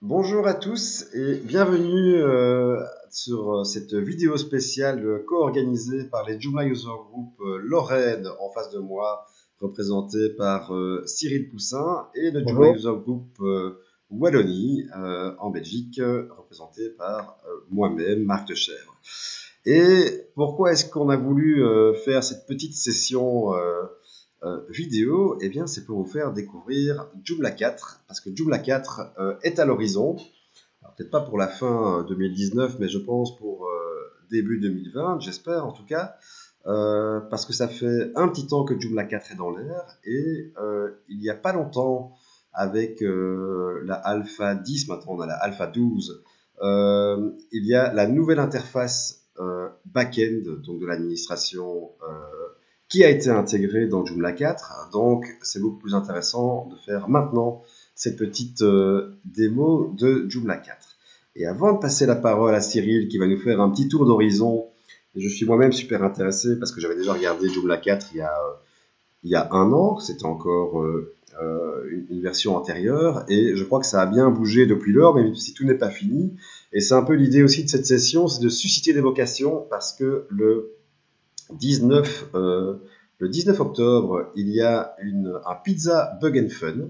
Bonjour à tous et bienvenue sur cette vidéo spéciale co-organisée par les Joomla User Group Lorraine en face de moi, représenté par Cyril Poussin, et le Joomla Bonjour. User Group Wallonie en Belgique, représenté par moi-même, Marc de Chèvre. Et pourquoi est-ce qu'on a voulu faire cette petite session vidéo? Eh bien, c'est pour vous faire découvrir Joomla 4, parce que Joomla 4 est à l'horizon. Alors, peut-être pas pour la fin 2019, mais je pense pour début 2020, j'espère en tout cas, parce que ça fait un petit temps que Joomla 4 est dans l'air, et il n'y a pas longtemps, avec la Alpha 10, maintenant on a la Alpha 12, il y a la nouvelle interface back-end, donc de l'administration, qui a été intégrée dans Joomla 4. Donc c'est beaucoup plus intéressant de faire maintenant cette petite démo de Joomla 4. Et avant de passer la parole à Cyril qui va nous faire un petit tour d'horizon, je suis moi-même super intéressé parce que j'avais déjà regardé Joomla 4 il y a un an, c'était encore une version antérieure, et je crois que ça a bien bougé depuis lors, même si tout n'est pas fini. Et c'est un peu l'idée aussi de cette session, c'est de susciter des vocations, parce que 19, euh, le 19 octobre, il y a un Pizza Bug and Fun.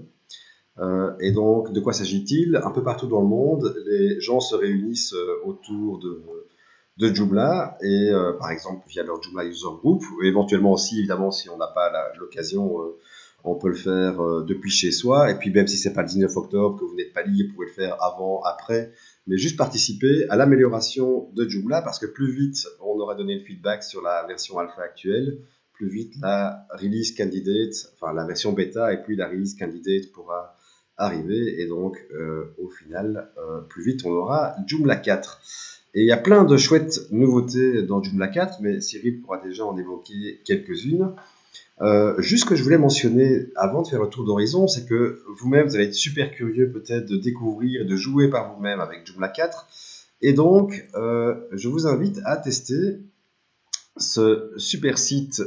Et donc, de quoi s'agit-il? Un peu partout dans le monde, les gens se réunissent autour de Joomla, et par exemple via leur Joomla User Group, ou éventuellement aussi, évidemment, si on n'a pas l'occasion, on peut le faire depuis chez soi. Et puis même si c'est pas le 19 octobre, que vous n'êtes pas lié, vous pouvez le faire avant, après, mais juste participer à l'amélioration de Joomla, parce que plus vite on aura donné le feedback sur la version alpha actuelle, plus vite la release candidate, enfin la version bêta, et puis la release candidate pourra arriver, et donc au final, plus vite on aura Joomla 4. Et il y a plein de chouettes nouveautés dans Joomla 4, mais Cyril pourra déjà en évoquer quelques-unes. Juste ce que je voulais mentionner avant de faire le tour d'horizon, c'est que vous-même, vous allez être super curieux peut-être de découvrir, de jouer par vous-même avec Joomla 4. Et donc, je vous invite à tester ce super site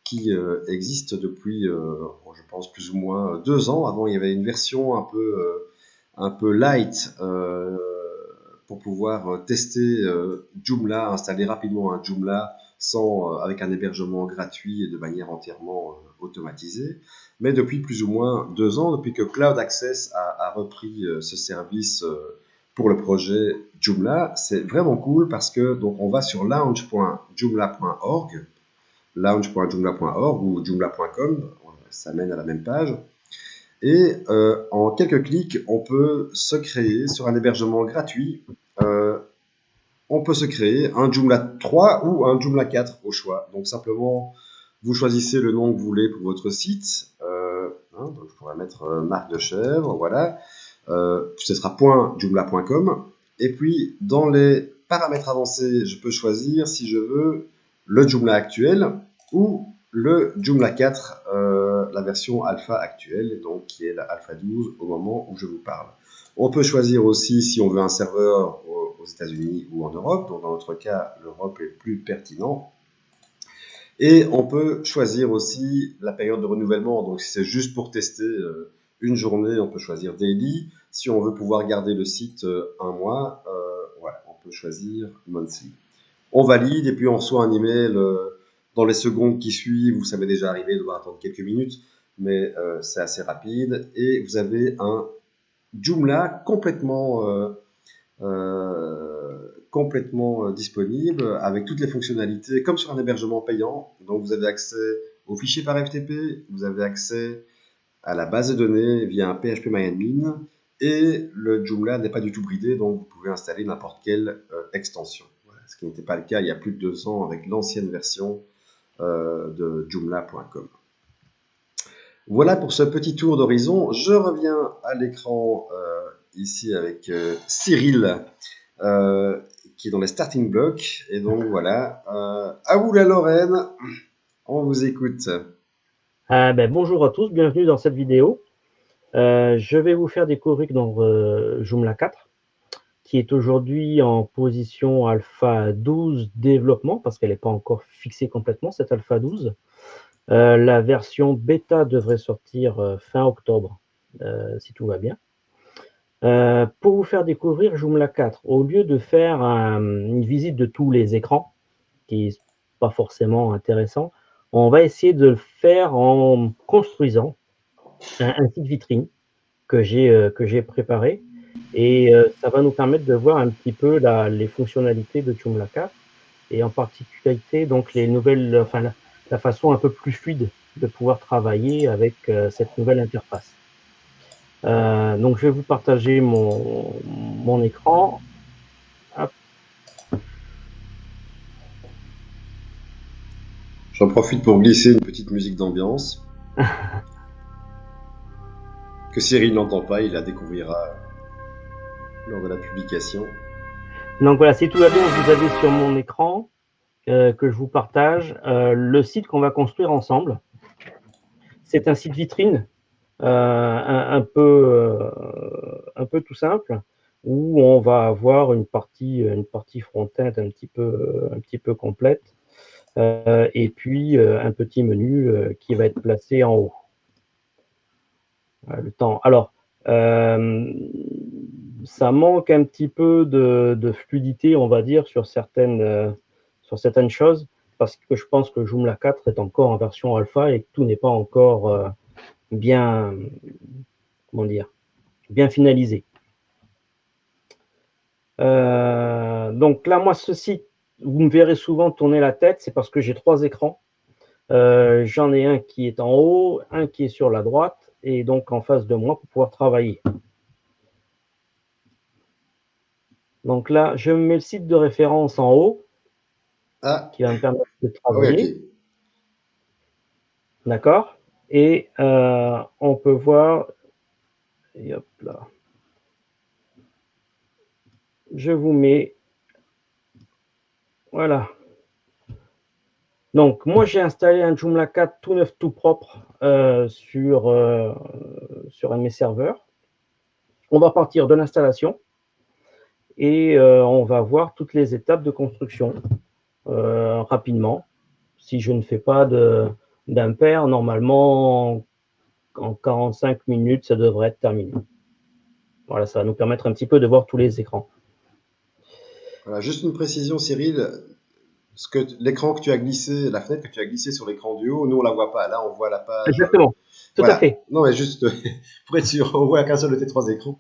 qui existe depuis, je pense, plus ou moins 2 ans. Avant, il y avait une version un peu light pour pouvoir tester Joomla, installer rapidement un Joomla avec un hébergement gratuit et de manière entièrement automatisée. Mais depuis plus ou moins 2 ans, depuis que Cloud Access a repris ce service pour le projet Joomla, c'est vraiment cool parce que donc on va sur launch.joomla.org ou joomla.com, ça mène à la même page. Et en quelques clics, on peut se créer sur un hébergement gratuit. euh, on peut se créer un Joomla 3 ou un Joomla 4 au choix. Donc simplement, vous choisissez le nom que vous voulez pour votre site. Donc je pourrais mettre marque de chèvre, voilà. Ce sera .joomla.com. Et puis, dans les paramètres avancés, je peux choisir si je veux le Joomla actuel ou le Joomla 4, la version alpha actuelle, donc qui est la alpha 12 au moment où je vous parle. On peut choisir aussi si on veut un serveur aux États-Unis ou en Europe. Donc dans notre cas, l'Europe est plus pertinent. Et on peut choisir aussi la période de renouvellement. Donc si c'est juste pour tester une journée, on peut choisir daily. Si on veut pouvoir garder le site un mois, voilà, on peut choisir monthly. On valide et puis on reçoit un email dans les secondes qui suivent. Ça m'est déjà arrivé de devoir attendre quelques minutes, mais c'est assez rapide. Et vous avez un Joomla complètement disponible avec toutes les fonctionnalités comme sur un hébergement payant. Donc vous avez accès aux fichiers par FTP, vous avez accès à la base de données via un PHP-MyAdmin, et le Joomla n'est pas du tout bridé, donc vous pouvez installer n'importe quelle extension. Voilà, ce qui n'était pas le cas il y a plus de 2 ans avec l'ancienne version de Joomla.com. Voilà pour ce petit tour d'horizon. Je reviens à l'écran ici avec Cyril euh, qui est dans les starting blocks. Et donc voilà, à vous la Lorraine, on vous écoute. Bonjour à tous, bienvenue dans cette vidéo. Je vais vous faire découvrir dans Joomla 4, qui est aujourd'hui en position alpha 12 développement, parce qu'elle n'est pas encore fixée complètement, cette alpha 12. La version bêta devrait sortir fin octobre, si tout va bien. Pour vous faire découvrir Joomla 4, au lieu de faire une visite de tous les écrans, qui n'est pas forcément intéressant, on va essayer de le faire en construisant un site vitrine que j'ai préparé. Et ça va nous permettre de voir un petit peu les fonctionnalités de Joomla 4 et en particularité donc les nouvelles, enfin la façon un peu plus fluide de pouvoir travailler avec cette nouvelle interface. Donc je vais vous partager mon écran. Hop. J'en profite pour glisser une petite musique d'ambiance que Cyril n'entend pas, il la découvrira lors de la publication. Donc voilà, si tout va bien, vous avez sur mon écran que je vous partage le site qu'on va construire ensemble. C'est un site vitrine un peu tout simple, où on va avoir une partie front-end un petit peu complète, et puis un petit menu qui va être placé en haut. Le temps. Alors, ça manque un petit peu de fluidité, on va dire, sur certaines choses, parce que je pense que Joomla 4 est encore en version alpha et que tout n'est pas encore bien, comment dire, bien finalisé. Donc là, moi, ce site, vous me verrez souvent tourner la tête, c'est parce que j'ai 3 écrans. J'en ai un qui est en haut, un qui est sur la droite, et donc en face de moi pour pouvoir travailler. Donc là, je mets le site de référence en haut, qui va me permettre de travailler. Oui, ok. D'accord. Et on peut voir, et hop là, je vous mets, voilà. Donc, moi, j'ai installé un Joomla 4 tout neuf, tout propre sur un de mes serveurs. On va partir de l'installation et on va voir toutes les étapes de construction rapidement. Si je ne fais pas d'impair, normalement, en 45 minutes, ça devrait être terminé. Voilà, ça va nous permettre un petit peu de voir tous les écrans. Voilà, juste une précision, Cyril. L'écran que tu as glissé, la fenêtre que tu as glissée sur l'écran du haut, nous on la voit pas. Là, on voit la page. Exactement, tout à Voilà. fait. Non, mais juste pour être sûr, on voit qu'un seul de tes 3 écrans.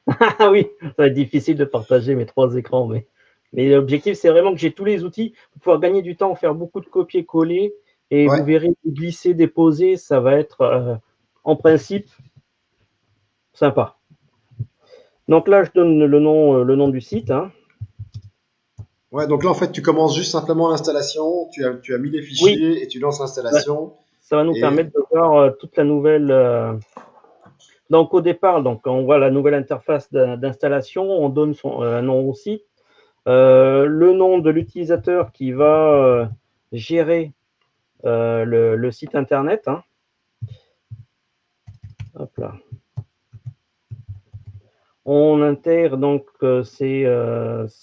Ah oui, ça va être difficile de partager mes 3 écrans, mais l'objectif, c'est vraiment que j'ai tous les outils pour pouvoir gagner du temps, faire beaucoup de copier-coller, et vous Ouais. verrez, glisser, déposer, ça va être, en principe, sympa. Donc là, je donne le nom du site. Hein. Ouais, donc là, en fait, tu commences juste simplement l'installation, tu as mis les Oui, fichiers et tu lances ouais, l'installation. ça va nous Et permettre de voir toute la nouvelle. Donc au départ, donc, on voit la nouvelle interface d'installation, on donne un nom au site, le nom de l'utilisateur qui va gérer le site internet. Hein. Hop là. On intègre donc ces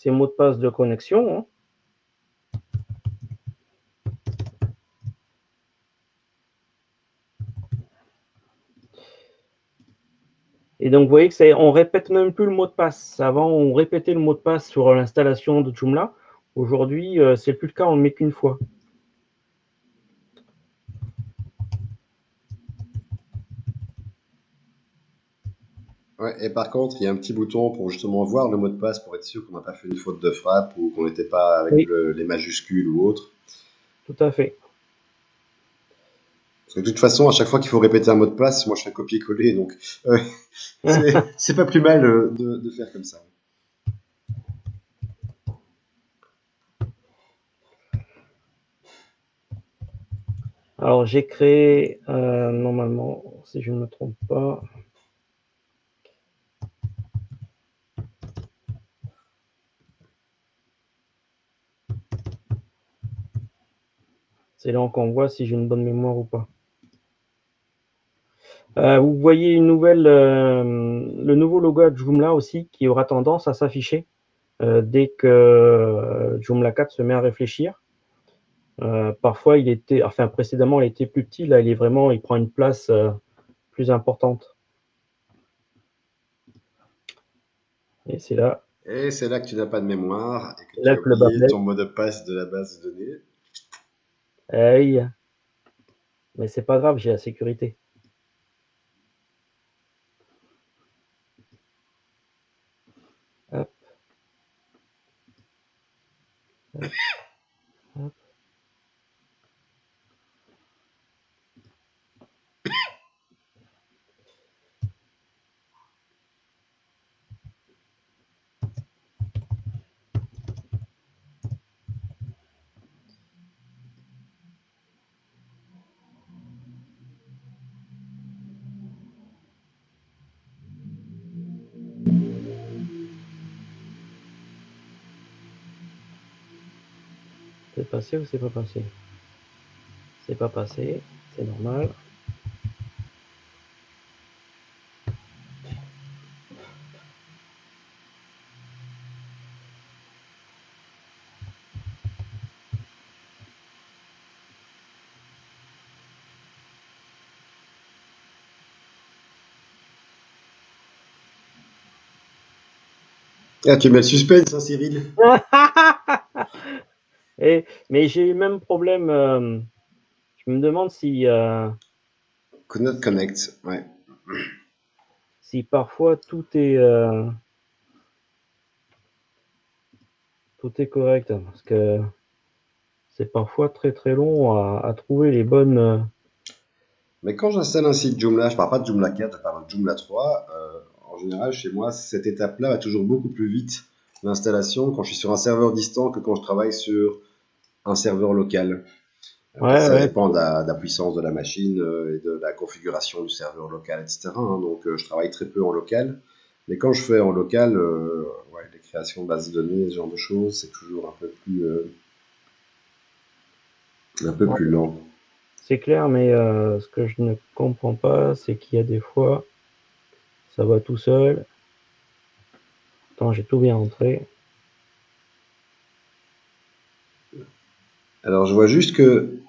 mots de passe de connexion. Hein. Et donc, vous voyez que on répète même plus le mot de passe. Avant, on répétait le mot de passe sur l'installation de Joomla. Aujourd'hui, c'est plus le cas, on ne le met qu'une fois. ouais, et par contre, il y a un petit bouton pour justement voir le mot de passe pour être sûr qu'on n'a pas fait une faute de frappe ou qu'on n'était pas avec Oui, les majuscules ou autre. tout à fait. Parce que de toute façon, à chaque fois qu'il faut répéter un mot de passe, moi je fais copier-coller, donc euh, c'est pas plus mal de faire comme ça. Alors, j'ai créé, normalement, si je ne me trompe pas, c'est là qu'on voit si j'ai une bonne mémoire ou pas. Vous voyez le nouveau logo de Joomla aussi qui aura tendance à s'afficher dès que Joomla 4 se met à réfléchir. Parfois, précédemment, il était plus petit. Là, il prend une place plus importante. Et c'est là, Et c'est là que tu n'as pas de mémoire et que tu là as que le bas oublié blesse. ton mot de passe de la base de données. Aïe. Mais c'est pas grave, j'ai la sécurité. Hop, hop, hop. C'est passé ou c'est pas passé? C'est pas passé, c'est normal. Ah, tu mets le suspense, hein, Cyril? Mais j'ai eu le même problème. Je me demande Could not connect, ouais. si parfois tout est correct, parce que c'est parfois très très long à trouver les bonnes. Mais quand j'installe un site Joomla, je parle pas de Joomla 4, je parle de Joomla 3, en général, chez moi, cette étape-là va toujours beaucoup plus vite, l'installation, quand je suis sur un serveur distant que quand je travaille sur un serveur local. Après, Ouais, ça ouais. dépend de la puissance de la machine et de la configuration du serveur local, etc., hein. Donc, je travaille très peu en local. Mais quand je fais en local, ouais, les créations de bases de données, ce genre de choses, c'est toujours un peu Ouais, plus lent. c'est clair, mais ce que je ne comprends pas, c'est qu'il y a des fois, ça va tout seul. Attends, j'ai tout bien rentré. Alors, je vois juste que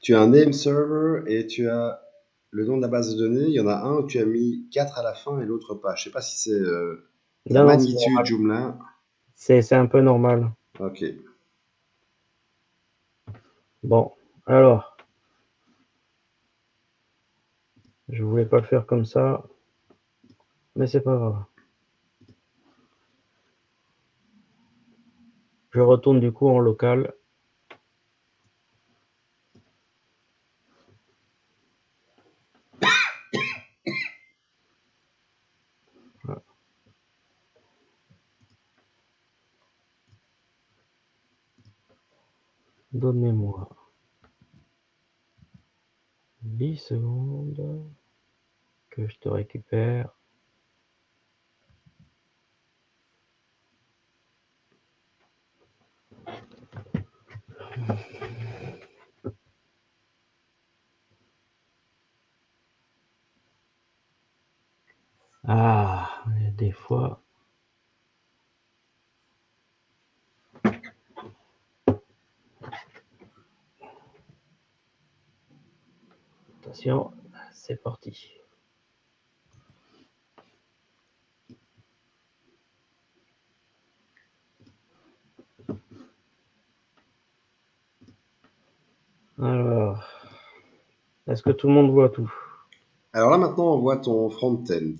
tu as un name server et tu as le nom de la base de données. Il y en a un où tu as mis 4 à la fin et l'autre pas. Je sais pas si c'est ta Non, non, c'est magnitude normal. Joomla. C'est un peu normal. Ok. Bon, alors, je voulais pas le faire comme ça, mais c'est pas grave. Je retourne du coup en local. Voilà. Donnez-moi 10 secondes que je te récupère. Ah, des fois. Attention, c'est parti. Alors, est-ce que tout le monde voit tout? Alors là, maintenant, on voit ton front-end.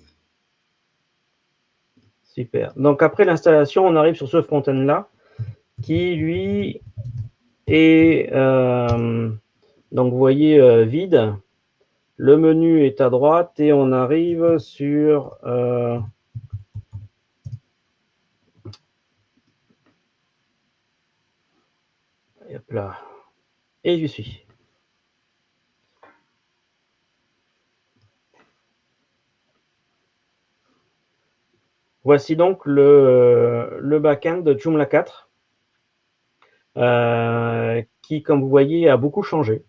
Super. Donc après l'installation, on arrive sur ce front-end là, qui lui est, donc vous voyez, vide. Le menu est à droite et on arrive sur hop là. Et j'y suis. Voici donc le back-end de Joomla 4 qui, comme vous voyez, a beaucoup changé.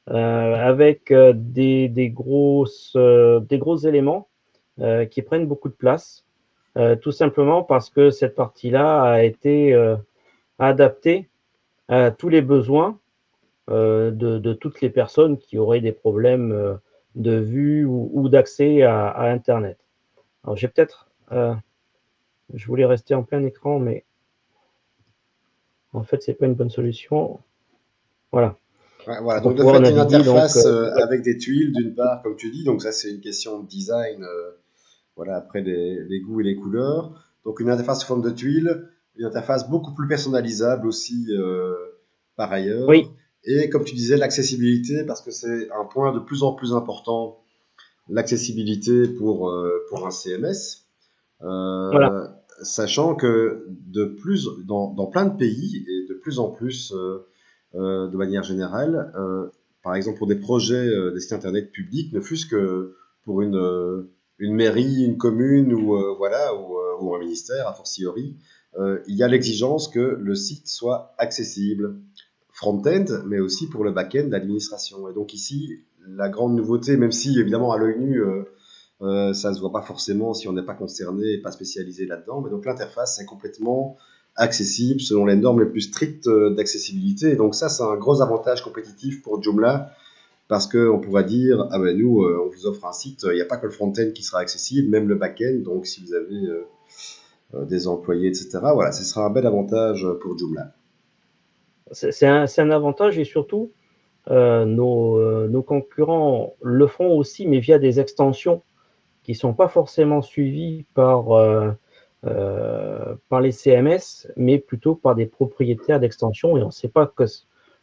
Avec des gros éléments qui prennent beaucoup de place, tout simplement parce que cette partie-là a été adaptée à tous les besoins de toutes les personnes qui auraient des problèmes de vue ou d'accès à Internet. Alors, j'ai peut-être... je voulais rester en plein écran, mais en fait, c'est pas une bonne solution. Voilà. Ouais, voilà, Pour donc de pouvoir fait, une naviguer, donc... interface avec des tuiles, d'une part, comme tu dis, donc ça, c'est une question de design, voilà, après les goûts et les couleurs. Donc, une interface sous forme de tuiles, une interface beaucoup plus personnalisable aussi, par oui, ailleurs. Et comme tu disais, l'accessibilité, parce que c'est un point de plus en plus important, l'accessibilité pour un CMS. voilà. Sachant que dans plein de pays et de plus en plus de manière générale, par exemple pour des projets, des sites internet publics, ne fût-ce que pour une mairie, une commune ou voilà ou un ministère a fortiori, il y a l'exigence que le site soit accessible front-end, mais aussi pour le back-end, l'administration. Et donc ici, la grande nouveauté, même si évidemment à l'œil nu, ça ne se voit pas forcément si on n'est pas concerné et pas spécialisé là-dedans. Mais donc l'interface est complètement accessible selon les normes les plus strictes d'accessibilité. Et donc ça, c'est un gros avantage compétitif pour Joomla parce qu'on pourra dire, ah ben nous, on vous offre un site, il n'y a pas que le front-end qui sera accessible, même le back-end. Donc si vous avez des employés, etc., voilà, ce sera un bel avantage pour Joomla. C'est un avantage et surtout, nos concurrents le font aussi, mais via des extensions qui ne sont pas forcément suivies par les CMS, mais plutôt par des propriétaires d'extensions, et on ne sait pas que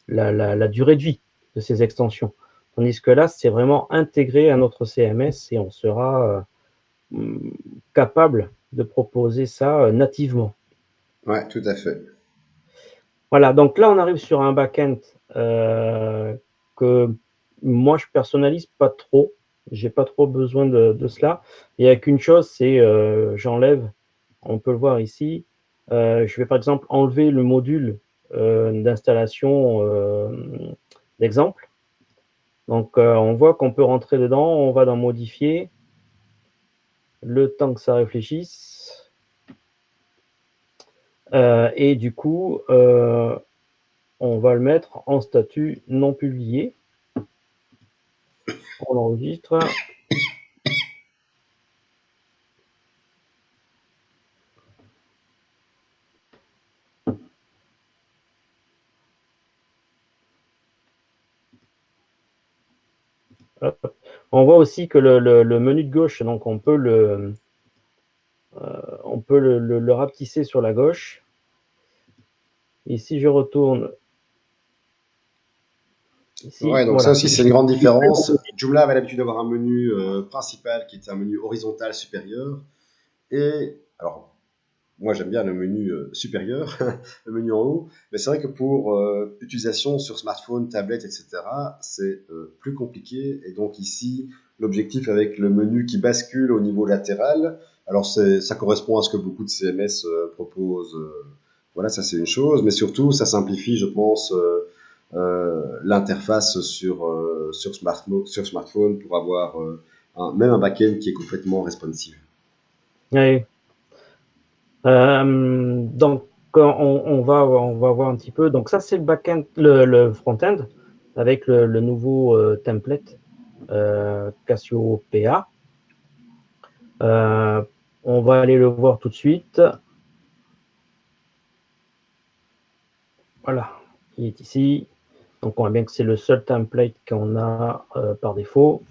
la durée de vie de ces extensions. Tandis que là, c'est vraiment intégré à notre CMS et on sera capable de proposer ça nativement. Ouais, tout à fait. Voilà, donc là, on arrive sur un back-end que moi, je personnalise pas trop. J'ai pas trop besoin de cela. Il n'y a qu'une chose, c'est j'enlève, on peut le voir ici, je vais par exemple enlever le module d'installation d'exemple. Donc, on voit qu'on peut rentrer dedans, on va dans modifier, le temps que ça réfléchisse. Et du coup, on va le mettre en statut non publié. On enregistre. On voit aussi que le menu de gauche, donc on peut le rapetisser sur la gauche. Et si je retourne ici, Ouais, donc ça voilà. aussi, c'est une grande différence. Joomla avait l'habitude d'avoir un menu principal qui était un menu horizontal supérieur. Et alors, moi j'aime bien le menu supérieur, le menu en haut, mais c'est vrai que pour utilisation sur smartphone, tablette, etc., c'est plus compliqué. Et donc ici, l'objectif avec le menu qui bascule au niveau latéral, alors ça correspond à ce que beaucoup de CMS proposent. Voilà, ça c'est une chose, mais surtout ça simplifie, je pense, l'interface sur smartphone pour avoir même un back-end qui est complètement responsive. Oui. Donc, on va voir un petit peu. Donc, ça, c'est le back-end, le front-end avec le nouveau template Cassiopeia. On va aller le voir tout de suite. Voilà, il est ici. Donc, on voit bien que c'est le seul template qu'on a par défaut.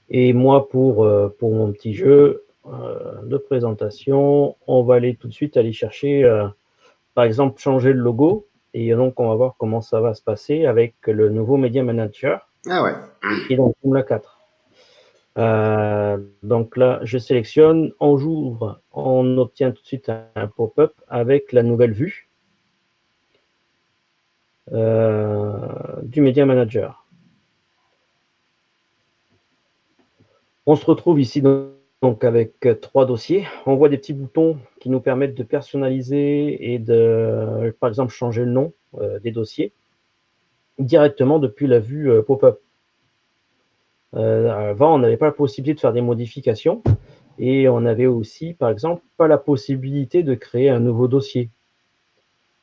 Et moi, pour mon petit jeu de présentation, on va aller tout de suite aller chercher, par exemple, changer le logo. Et donc, on va voir comment ça va se passer avec le nouveau Media Manager Ah ouais. qui est dans Joomla 4. Donc là, je sélectionne, on j'ouvre, on obtient tout de suite un pop-up avec la nouvelle vue du Media Manager. On se retrouve ici donc avec 3 dossiers. On voit des petits boutons qui nous permettent de personnaliser et de, par exemple, changer le nom des dossiers directement depuis la vue pop-up. Avant, on n'avait pas la possibilité de faire des modifications et on avait aussi, par exemple, pas la possibilité de créer un nouveau dossier.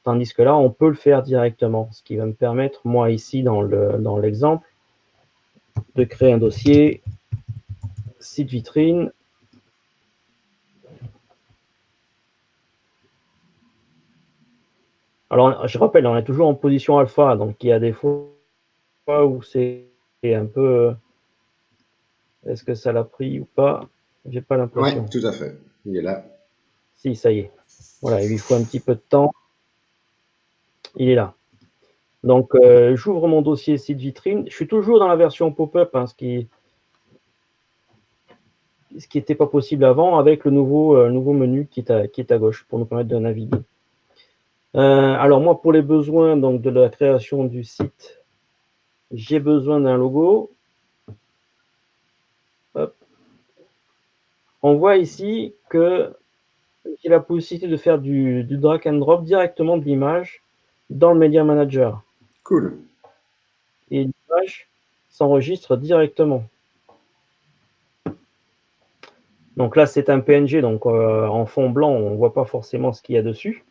Tandis que là, on peut le faire directement, ce qui va me permettre, moi, ici, dans l'exemple, de créer un dossier site vitrine. Alors, je rappelle, on est toujours en position alpha, donc il y a des fois où c'est un peu. Est-ce que ça l'a pris ou pas? J'ai pas Ouais, l'impression. tout à fait. Il est là. Si, ça y est. Voilà, il lui faut un petit peu de temps. Il est là. Donc, j'ouvre mon dossier site vitrine. Je suis toujours dans la version pop-up, hein, ce qui n'était pas possible avant, avec le nouveau menu qui est à gauche pour nous permettre de naviguer. Alors moi, pour les besoins donc, de la création du site, j'ai besoin d'un logo. Hop. On voit ici que j'ai la possibilité de faire du drag and drop directement de l'image dans le Media Manager. Cool. Et l'image s'enregistre directement. Donc là, c'est un PNG, donc en fond blanc, on ne voit pas forcément ce qu'il y a dessus.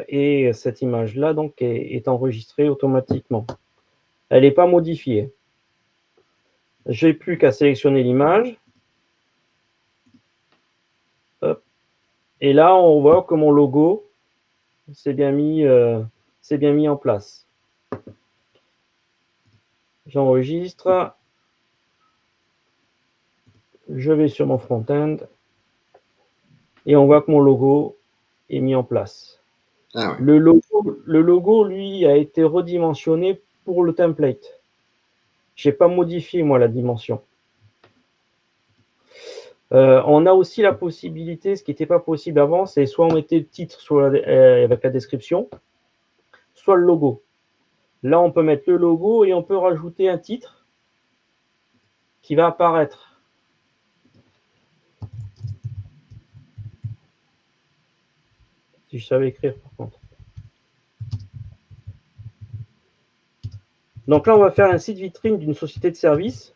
Et cette image-là donc est enregistrée automatiquement. Elle n'est pas modifiée. J'ai plus qu'à sélectionner l'image. Et là, on voit que mon logo s'est bien mis en place. J'enregistre. Je vais sur mon front-end. Et on voit que mon logo est mis en place. Ah ouais. Le logo, lui, a été redimensionné pour le template. Je n'ai pas modifié, moi, la dimension. On a aussi la possibilité, ce qui n'était pas possible avant, c'est soit on mettait le titre avec la description, soit le logo. Là, on peut mettre le logo et on peut rajouter un titre qui va apparaître. Si je savais écrire, par contre. Donc là, on va faire un site vitrine d'une société de service.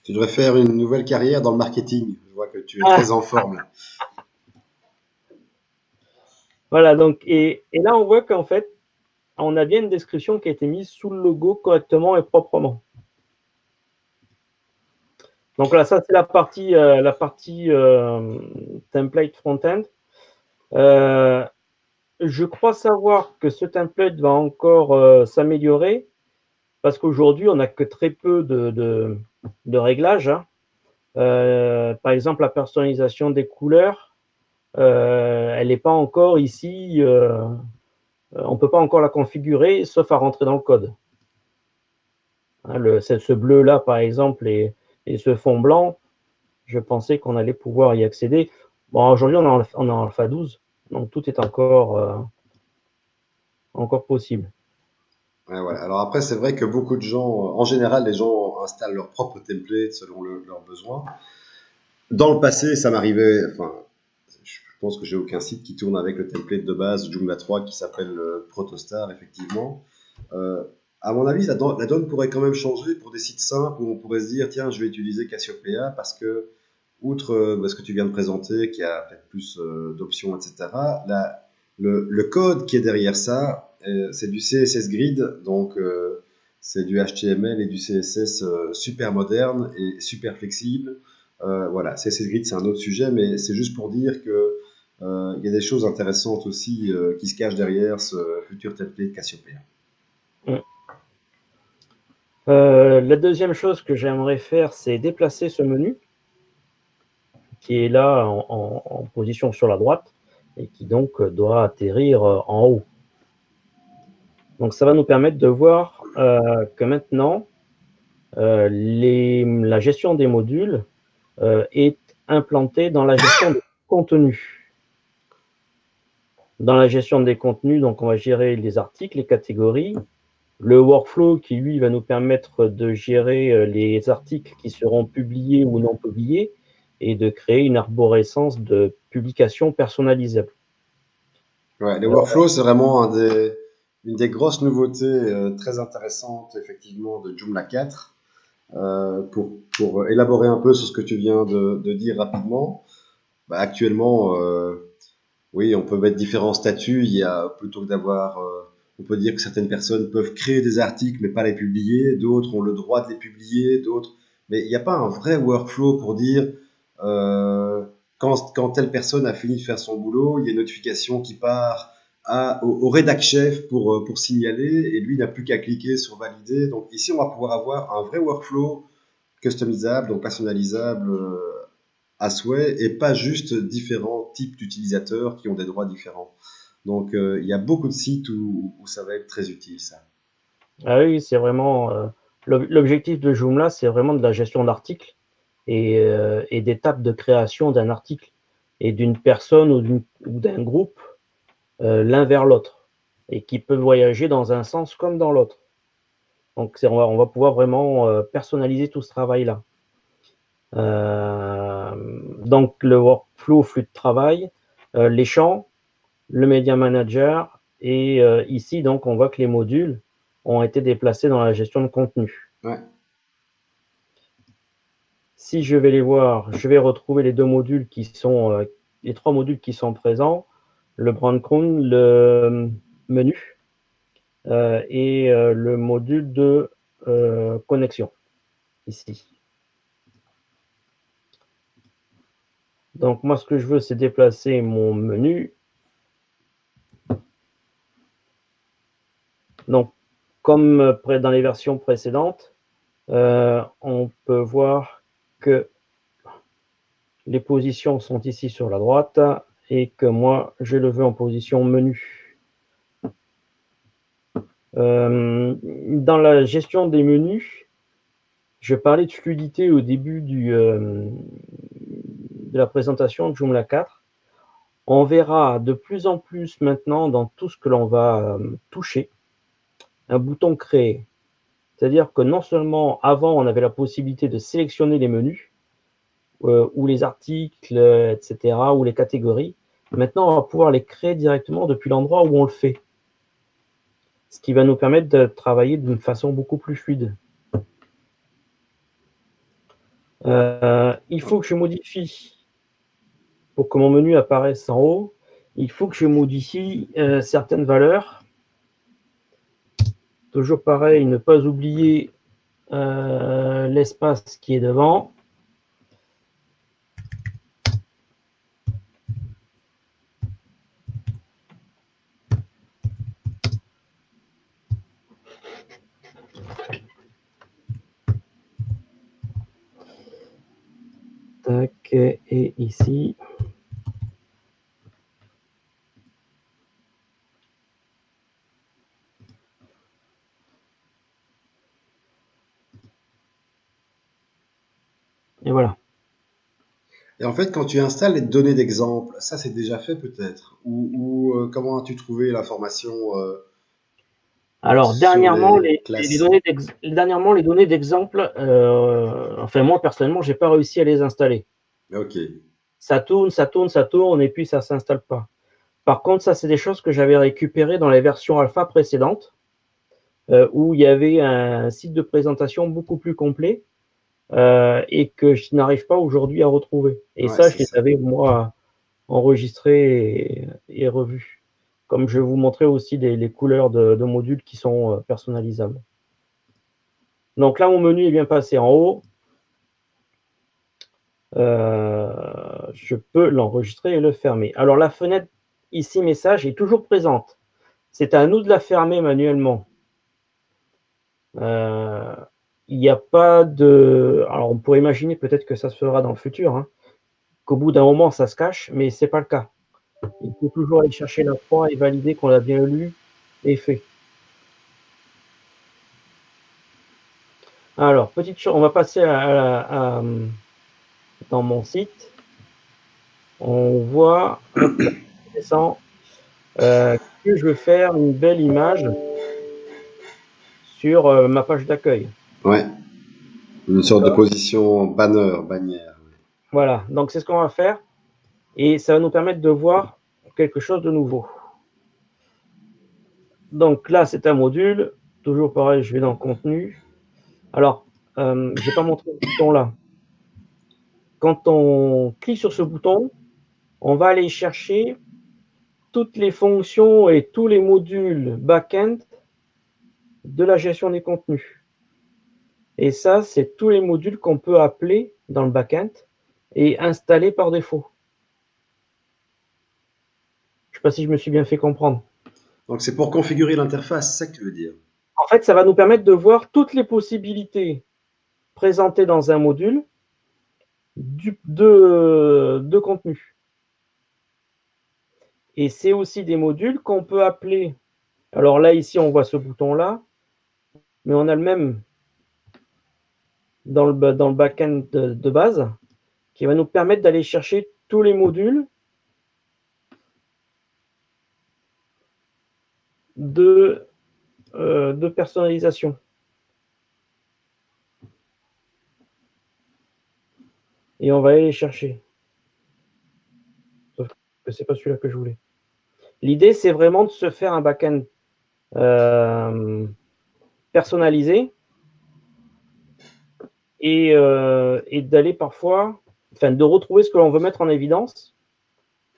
Tu devrais faire une nouvelle carrière dans le marketing. Je vois que tu es très en forme là. Voilà, donc, et là, on voit qu'en fait, on a bien une description qui a été mise sous le logo correctement et proprement. Donc là, ça, c'est la partie template front-end. Je crois savoir que ce template va encore s'améliorer parce qu'aujourd'hui, on n'a que très peu de réglages. Hein. Par exemple, la personnalisation des couleurs, elle n'est pas encore ici. On ne peut pas encore la configurer sauf à rentrer dans le code. Hein, ce bleu-là, par exemple, et ce fond blanc, je pensais qu'on allait pouvoir y accéder. Bon, aujourd'hui, on est en alpha 12, donc tout est encore possible. Ouais, ouais. Alors après, c'est vrai que beaucoup de gens, en général, les gens installent leur propre template selon leurs besoins. Dans le passé, ça m'arrivait, enfin, je pense que j'ai aucun site qui tourne avec le template de base Joomla 3 qui s'appelle Protostar, effectivement. Euh, à mon avis, la donne pourrait quand même changer pour des sites simples où on pourrait se dire, tiens, je vais utiliser Cassiopeia parce que, outre ce que tu viens de présenter, qui a peut-être plus d'options, etc., le code qui est derrière ça, c'est du CSS Grid, donc c'est du HTML et du CSS super moderne et super flexible. Voilà, CSS Grid, c'est un autre sujet, mais c'est juste pour dire que il y a des choses intéressantes aussi qui se cachent derrière ce futur template Cassiopeia. La deuxième chose que j'aimerais faire, c'est déplacer ce menu qui est là en position sur la droite et qui donc doit atterrir en haut. Donc ça va nous permettre de voir que maintenant, la gestion des modules est implantée dans la gestion des contenus. Dans la gestion des contenus, donc on va gérer les articles, les catégories, le workflow qui, lui, va nous permettre de gérer les articles qui seront publiés ou non publiés et de créer une arborescence de publications personnalisables. Ouais, les workflows, c'est vraiment une des grosses nouveautés très intéressantes, effectivement, de Joomla 4. Pour élaborer un peu sur ce que tu viens de dire rapidement, bah, actuellement, Oui, on peut mettre différents statuts. Il y a plutôt que d'avoir, on peut dire que certaines personnes peuvent créer des articles mais pas les publier, d'autres ont le droit de les publier, d'autres. Mais il n'y a pas un vrai workflow pour dire quand telle personne a fini de faire son boulot, il y a une notification qui part au rédac chef pour signaler et lui n'a plus qu'à cliquer sur valider. Donc ici, on va pouvoir avoir un vrai workflow customisable, donc personnalisable à souhait et pas juste différents types d'utilisateurs qui ont des droits différents. Donc il y a beaucoup de sites où ça va être très utile ça. Ah oui, c'est vraiment l'objectif de Joomla, c'est vraiment de la gestion d'articles et d'étapes de création d'un article et d'une personne ou d'un groupe l'un vers l'autre et qui peut voyager dans un sens comme dans l'autre. Donc on va pouvoir vraiment personnaliser tout ce travail-là. Donc le workflow, flux de travail, les champs, le Media Manager et ici donc on voit que les modules ont été déplacés dans la gestion de contenu. Ouais. Si je vais les voir, je vais retrouver les deux modules qui sont, les trois modules qui sont présents, le breadcrumb, le menu et le module de connexion, ici. Donc moi, ce que je veux, c'est déplacer mon menu. Donc, comme dans les versions précédentes, on peut voir que les positions sont ici sur la droite et que moi, je le veux en position menu. Dans la gestion des menus, je parlais de fluidité au début de la présentation de Joomla 4. On verra de plus en plus maintenant dans tout ce que l'on va toucher, un bouton créer. C'est-à-dire que non seulement avant, on avait la possibilité de sélectionner les menus, ou les articles, etc., ou les catégories. Maintenant, on va pouvoir les créer directement depuis l'endroit où on le fait. Ce qui va nous permettre de travailler d'une façon beaucoup plus fluide. Il faut que je modifie, pour que mon menu apparaisse en haut, il faut que je modifie certaines valeurs. Toujours pareil, ne pas oublier l'espace qui est devant. Tac, et ici. Et voilà. Et en fait, quand tu installes les données d'exemple, ça c'est déjà fait peut-être. Comment as-tu trouvé l'information Alors, sur dernièrement, les classes? les données d'exemple, enfin, moi, personnellement, j'ai pas réussi à les installer. Ok. Ça tourne, ça tourne, ça tourne, et puis ça s'installe pas. Par contre, ça, c'est des choses que j'avais récupérées dans les versions alpha précédentes, où il y avait un site de présentation beaucoup plus complet, et que je n'arrive pas aujourd'hui à retrouver. Et Ouais, ça, c'est je les ça. avais, moi, enregistrés et revus. Comme je vais vous montrer aussi les couleurs de modules qui sont personnalisables. Donc là, mon menu est bien passé en haut. Je peux l'enregistrer et le fermer. Alors la fenêtre ici message est toujours présente. C'est à nous de la fermer manuellement. Il n'y a pas de. Alors on pourrait imaginer peut-être que ça se fera dans le futur, hein, qu'au bout d'un moment ça se cache, mais c'est pas le cas. Il faut toujours aller chercher la croix et valider qu'on l'a bien lu et fait. Alors petite chose, on va passer dans mon site. On voit, hop là, je descends, que je veux faire une belle image sur ma page d'accueil. Ouais. Une sorte de position banner, bannière. Voilà, donc c'est ce qu'on va faire et ça va nous permettre de voir quelque chose de nouveau. Donc là, c'est un module, toujours pareil, je vais dans contenu. Alors, je n'ai pas montré ce bouton là. Quand on clique sur ce bouton, on va aller chercher toutes les fonctions et tous les modules back-end de la gestion des contenus. Et ça, c'est tous les modules qu'on peut appeler dans le back-end et installer par défaut. Je ne sais pas si je me suis bien fait comprendre. Donc c'est pour configurer l'interface, c'est ça que tu veux dire? En fait, ça va nous permettre de voir toutes les possibilités présentées dans un module de contenu. Et c'est aussi des modules qu'on peut appeler. Alors là, ici, on voit ce bouton-là, mais on a le même dans le back-end de base, qui va nous permettre d'aller chercher tous les modules de personnalisation. Et on va aller les chercher. Sauf que c'est pas celui-là que je voulais. L'idée, c'est vraiment de se faire un back-end personnalisé et d'aller parfois, enfin, de retrouver ce que l'on veut mettre en évidence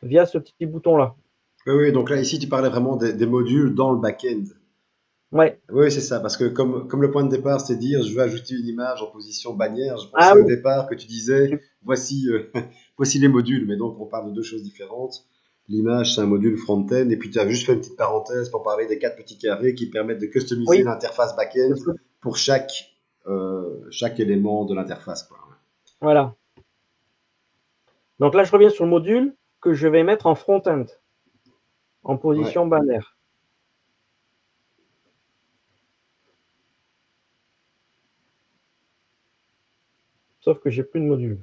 via ce petit bouton-là. Oui, donc là, ici, tu parlais vraiment des modules dans le back-end. Ouais. Oui, c'est ça, parce que comme le point de départ, c'est dire je veux ajouter une image en position bannière, je Ah pensais au oui. départ que tu disais voici, voici les modules, mais donc on parle de deux choses différentes. L'image, c'est un module front-end, et puis tu as juste fait une petite parenthèse pour parler des 4 petits carrés qui permettent de customiser Oui. l'interface back-end pour chaque élément de l'interface, quoi. Voilà. Donc là, je reviens sur le module que je vais mettre en front-end, en position Ouais. bannière. Sauf que j'ai plus de module.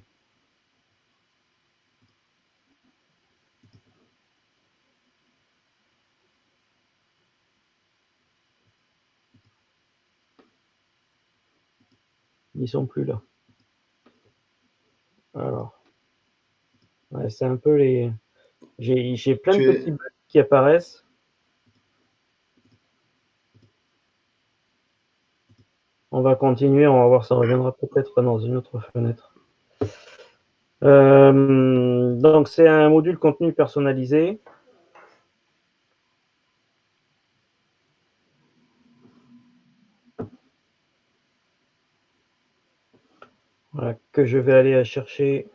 Ils sont plus là. Alors, ouais, c'est un peu les. J'ai plein de Tu petits es, bugs qui apparaissent. On va continuer, on va voir, ça reviendra peut-être dans une autre fenêtre. Donc, c'est un module contenu personnalisé. Voilà, que je vais aller chercher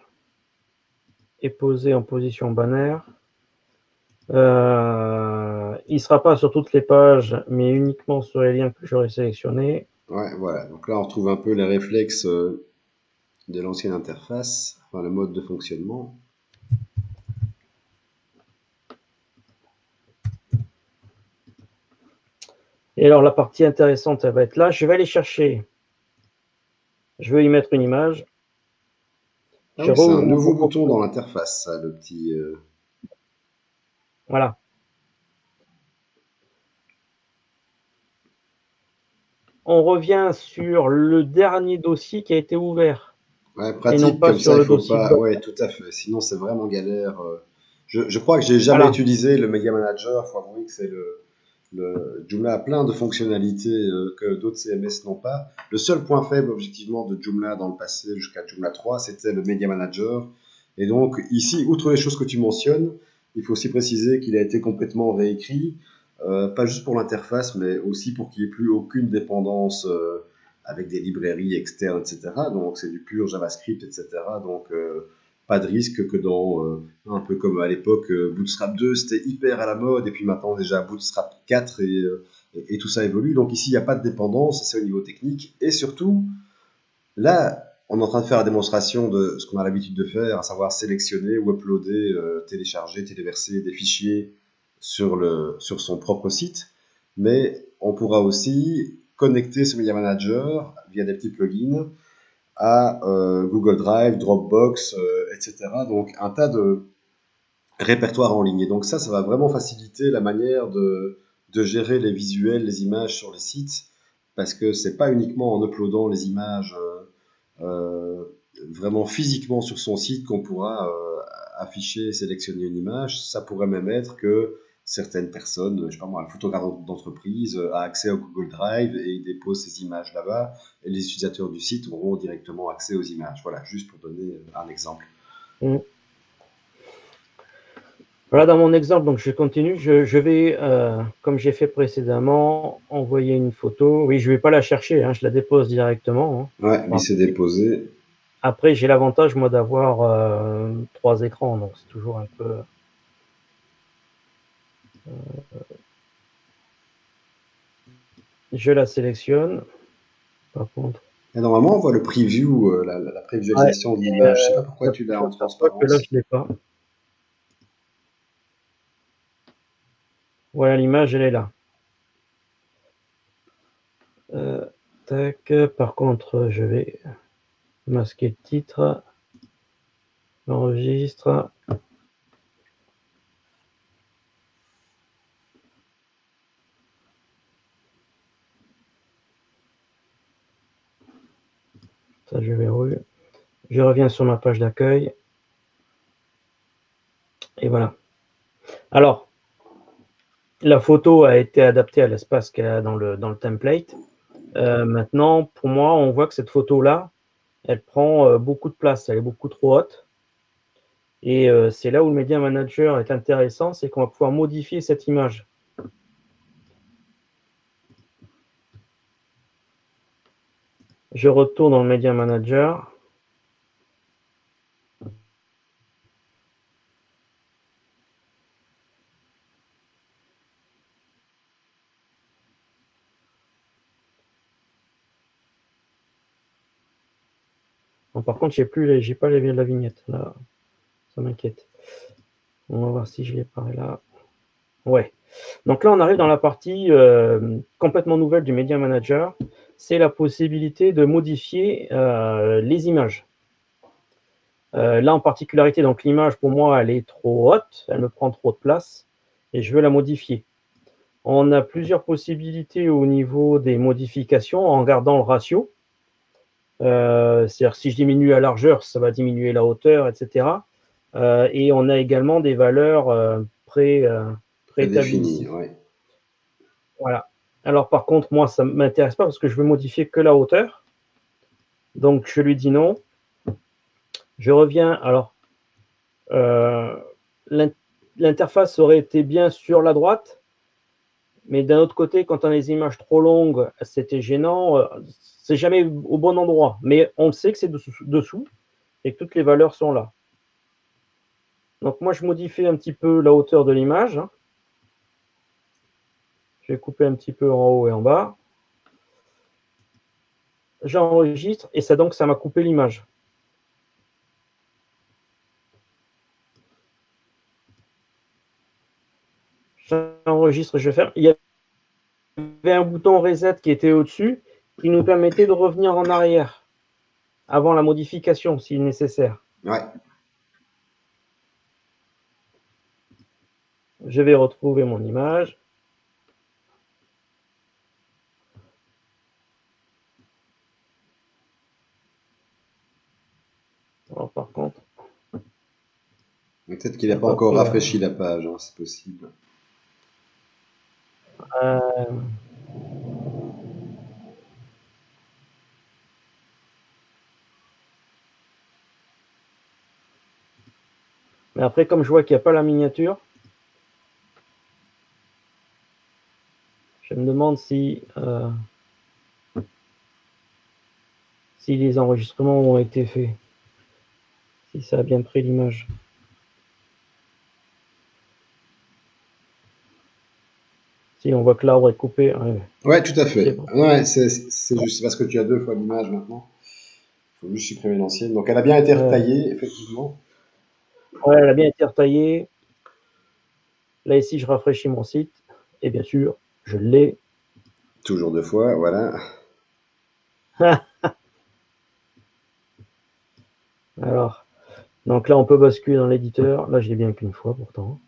et poser en position bannière. Il ne sera pas sur toutes les pages, mais uniquement sur les liens que j'aurai sélectionnés. ouais, voilà. Donc là, on retrouve un peu les réflexes de l'ancienne interface, enfin le mode de fonctionnement. Et alors, la partie intéressante, elle va être là. Je vais aller chercher. Je veux y mettre une image. Ah Je oui, c'est un rouvre nouveau bouton dans l'interface, ça, le petit. Voilà. On revient sur le dernier dossier qui a été ouvert Ouais, et non pratique, pas comme sur ça, il le faut dossier de pas. base. Ouais, tout à fait. Sinon, c'est vraiment galère. Je crois que j'ai jamais Voilà. utilisé le Media Manager. Faut avouer que c'est le Joomla a plein de fonctionnalités que d'autres CMS n'ont pas. Le seul point faible, objectivement, de Joomla dans le passé jusqu'à Joomla 3, c'était le Media Manager. Et donc, ici, outre les choses que tu mentionnes, il faut aussi préciser qu'il a été complètement réécrit, pas juste pour l'interface, mais aussi pour qu'il n'y ait plus aucune dépendance avec des librairies externes, etc. Donc, c'est du pur JavaScript, etc. Donc, pas de risque que dans, un peu comme à l'époque, Bootstrap 2, c'était hyper à la mode, et puis maintenant déjà Bootstrap 4, et tout ça évolue. Donc ici, il n'y a pas de dépendance, c'est au niveau technique. Et surtout, là, on est en train de faire la démonstration de ce qu'on a l'habitude de faire, à savoir sélectionner ou uploader, télécharger, téléverser des fichiers sur son propre site. Mais on pourra aussi connecter ce Media Manager via des petits plugins à Google Drive, Dropbox, etc. Donc un tas de répertoires en ligne. Et donc ça va vraiment faciliter la manière de gérer les visuels, les images sur les sites, parce que c'est pas uniquement en uploadant les images vraiment physiquement sur son site qu'on pourra afficher, sélectionner une image. Ça pourrait même être que certaines personnes, je sais pas moi, un photographe d'entreprise a accès au Google Drive et il dépose ses images là-bas, et les utilisateurs du site auront directement accès aux images. Voilà, juste pour donner un exemple. Mmh. Voilà, dans mon exemple, donc je continue, je vais, comme j'ai fait précédemment, envoyer une photo. Oui, je vais pas la chercher, hein, je la dépose directement. Hein. Ouais, Bon, glisser déposer. après, j'ai l'avantage, moi, d'avoir 3 écrans, donc c'est toujours un peu... Je la sélectionne, par contre. Et normalement, on voit le preview, la Ouais, prévisualisation de l'image. Je sais pas pourquoi tu l'as je en m'aperçois que là, je transparence. l'ai pas. Voilà, l'image, elle est là. Tac, par contre, je vais masquer le titre, enregistre. Ça, je verrouille. Je reviens sur ma page d'accueil. Et voilà. Alors, la photo a été adaptée à l'espace qu'elle a dans le template. Maintenant, pour moi, on voit que cette photo-là, elle prend beaucoup de place, elle est beaucoup trop haute. Et c'est là où le Media Manager est intéressant, c'est qu'on va pouvoir modifier cette image. Je retourne dans le Media Manager. Bon, par contre, j'ai pas la vignette. Là, ça m'inquiète. On va voir si je l'ai par là. Ouais. Donc là, on arrive dans la partie complètement nouvelle du Media Manager. C'est la possibilité de modifier les images. Là, en particularité, donc l'image, pour moi, elle est trop haute, elle me prend trop de place et je veux la modifier. On a plusieurs possibilités au niveau des modifications en gardant le ratio. C'est-à-dire si je diminue la largeur, ça va diminuer la hauteur, etc. Et on a également des valeurs préétablies Prédéfini, ici. ouais. Voilà. Alors par contre, moi, ça ne m'intéresse pas parce que je veux modifier que la hauteur. Donc je lui dis non. Je reviens. Alors, l'interface aurait été bien sur la droite, mais d'un autre côté, quand on a des images trop longues, c'était gênant. C'est jamais au bon endroit, mais on sait que c'est dessous et que toutes les valeurs sont là. Donc moi, je modifie un petit peu la hauteur de l'image. Je vais couper un petit peu en haut et en bas. J'enregistre et ça, donc ça m'a coupé l'image. J'enregistre, je ferme. Il y avait un bouton reset qui était au-dessus qui nous permettait de revenir en arrière avant la modification si nécessaire. Ouais. Je vais retrouver mon image. Alors, par contre, Peut-être qu'il n'a pas hop, encore rafraîchi la page, hein, c'est possible. mais après, comme je vois qu'il n'y a pas la miniature, je me demande si les enregistrements ont été faits, si ça a bien pris l'image. Si on voit que l'arbre est coupé. Ouais, tout à fait. Bon. Ouais, c'est juste parce que tu as 2 fois l'image maintenant. Il faut juste supprimer l'ancienne. Donc elle a bien été retaillée, effectivement. Ouais, elle a bien été retaillée. Là, ici, je rafraîchis mon site. Et bien sûr, je l'ai. Toujours 2 fois, voilà. Alors, donc là, on peut basculer dans l'éditeur. Là, je l'ai bien qu'une fois pourtant.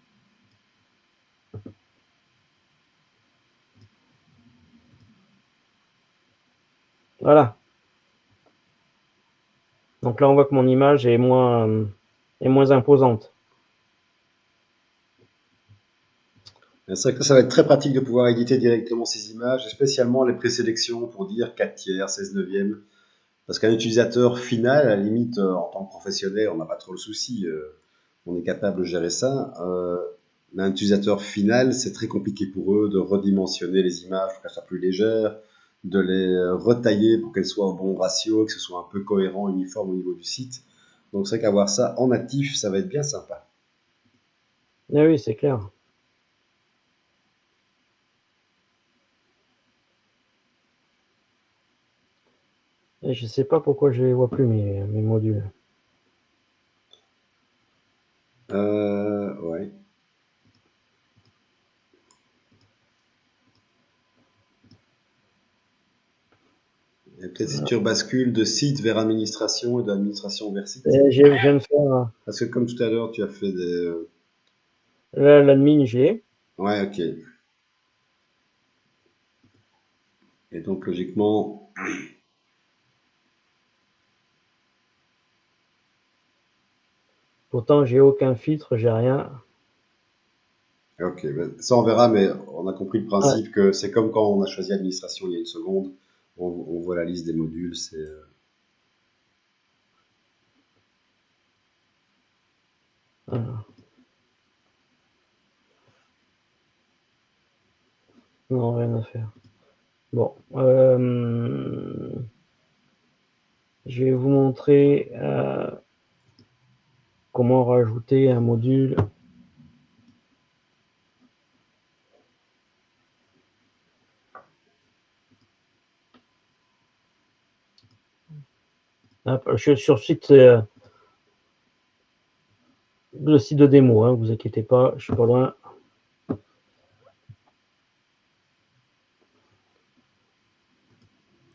Voilà. Donc là, on voit que mon image est moins imposante. C'est vrai que ça va être très pratique de pouvoir éditer directement ces images, et spécialement les présélections pour dire 4 tiers, 16 neuvième. Parce qu'un utilisateur final, à la limite, en tant que professionnel, on n'a pas trop le souci. On est capable de gérer ça. un utilisateur final, c'est très compliqué pour eux de redimensionner les images pour qu'elles soient plus légères, de les retailler pour qu'elles soient au bon ratio, que ce soit un peu cohérent, uniforme au niveau du site. Donc c'est vrai qu'avoir ça en natif, ça va être bien sympa. Ah oui, c'est clair. Et je sais pas pourquoi je les vois plus, mes modules. Ouais. Et peut-être si tu rebascules de site vers administration et d'administration vers site. Je viens de faire, Parce que comme tout à l'heure, tu as fait des... là, l'admin, j'ai. Ouais, ok. Et donc logiquement, Pourtant, j'ai aucun filtre, j'ai rien. ok, ben, ça on verra, mais on a compris le Ouais. principe que c'est comme quand on a choisi administration il y a une seconde, on voit la liste des modules, c'est... Voilà. Non, rien à faire. Bon, je vais vous montrer comment rajouter un module. Hop, je suis sur le site de démo, hein, vous inquiétez pas, je suis pas loin.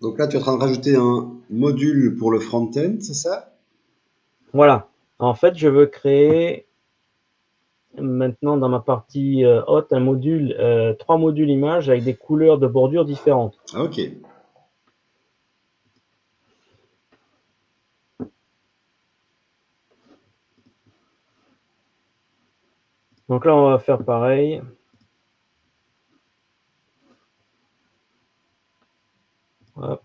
Donc là, tu es en train de rajouter un module pour le front-end, c'est ça? Voilà. En fait, je veux créer maintenant dans ma partie hôte un module, 3 modules images avec des couleurs de bordure différentes. Ok. Donc là, on va faire pareil. Hop.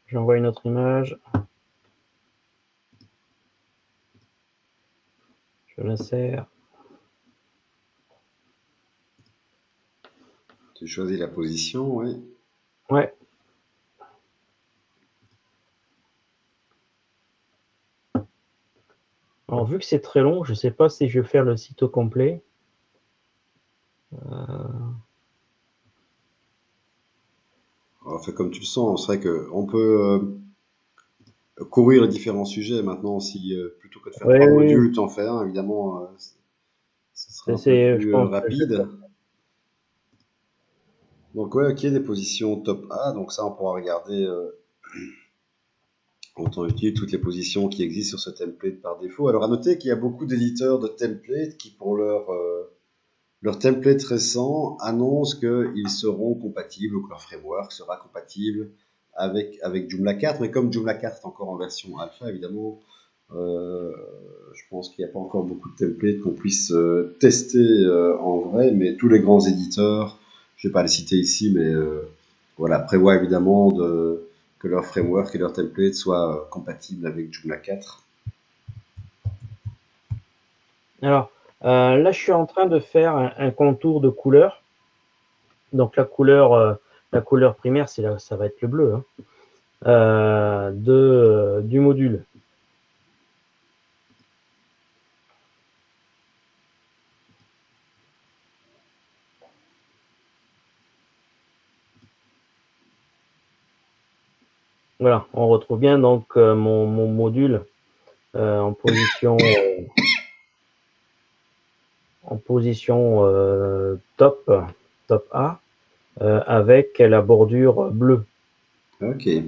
J'envoie une autre image. Je l'insère. Tu choisis la position, oui. Ouais. Alors, vu que c'est très long, je ne sais pas si je vais faire le site au complet. On fait comme tu le sens, c'est vrai qu'on peut courir les différents sujets maintenant, si plutôt que de faire Oui, trois oui, modules, tu en fais un, évidemment, ce sera un peu je plus pense que je vais rapide. faire. Donc ouais, ok, des positions top A, donc ça on pourra regarder en temps utile toutes les positions qui existent sur ce template par défaut. Alors à noter qu'il y a beaucoup d'éditeurs de templates qui pour leur template récent annoncent qu'ils seront compatibles ou que leur framework sera compatible avec Joomla 4, mais comme Joomla 4 est encore en version alpha, évidemment, je pense qu'il n'y a pas encore beaucoup de templates qu'on puisse tester en vrai, mais tous les grands éditeurs, je ne vais pas les citer ici, mais voilà, prévoient évidemment que leur framework et leur template soient compatibles avec Joomla 4. Alors, là, je suis en train de faire un contour de couleur. Donc, la couleur primaire, ça va être le bleu, hein, du module. Voilà, on retrouve bien donc mon module en position top A avec la bordure bleue. Ok. Et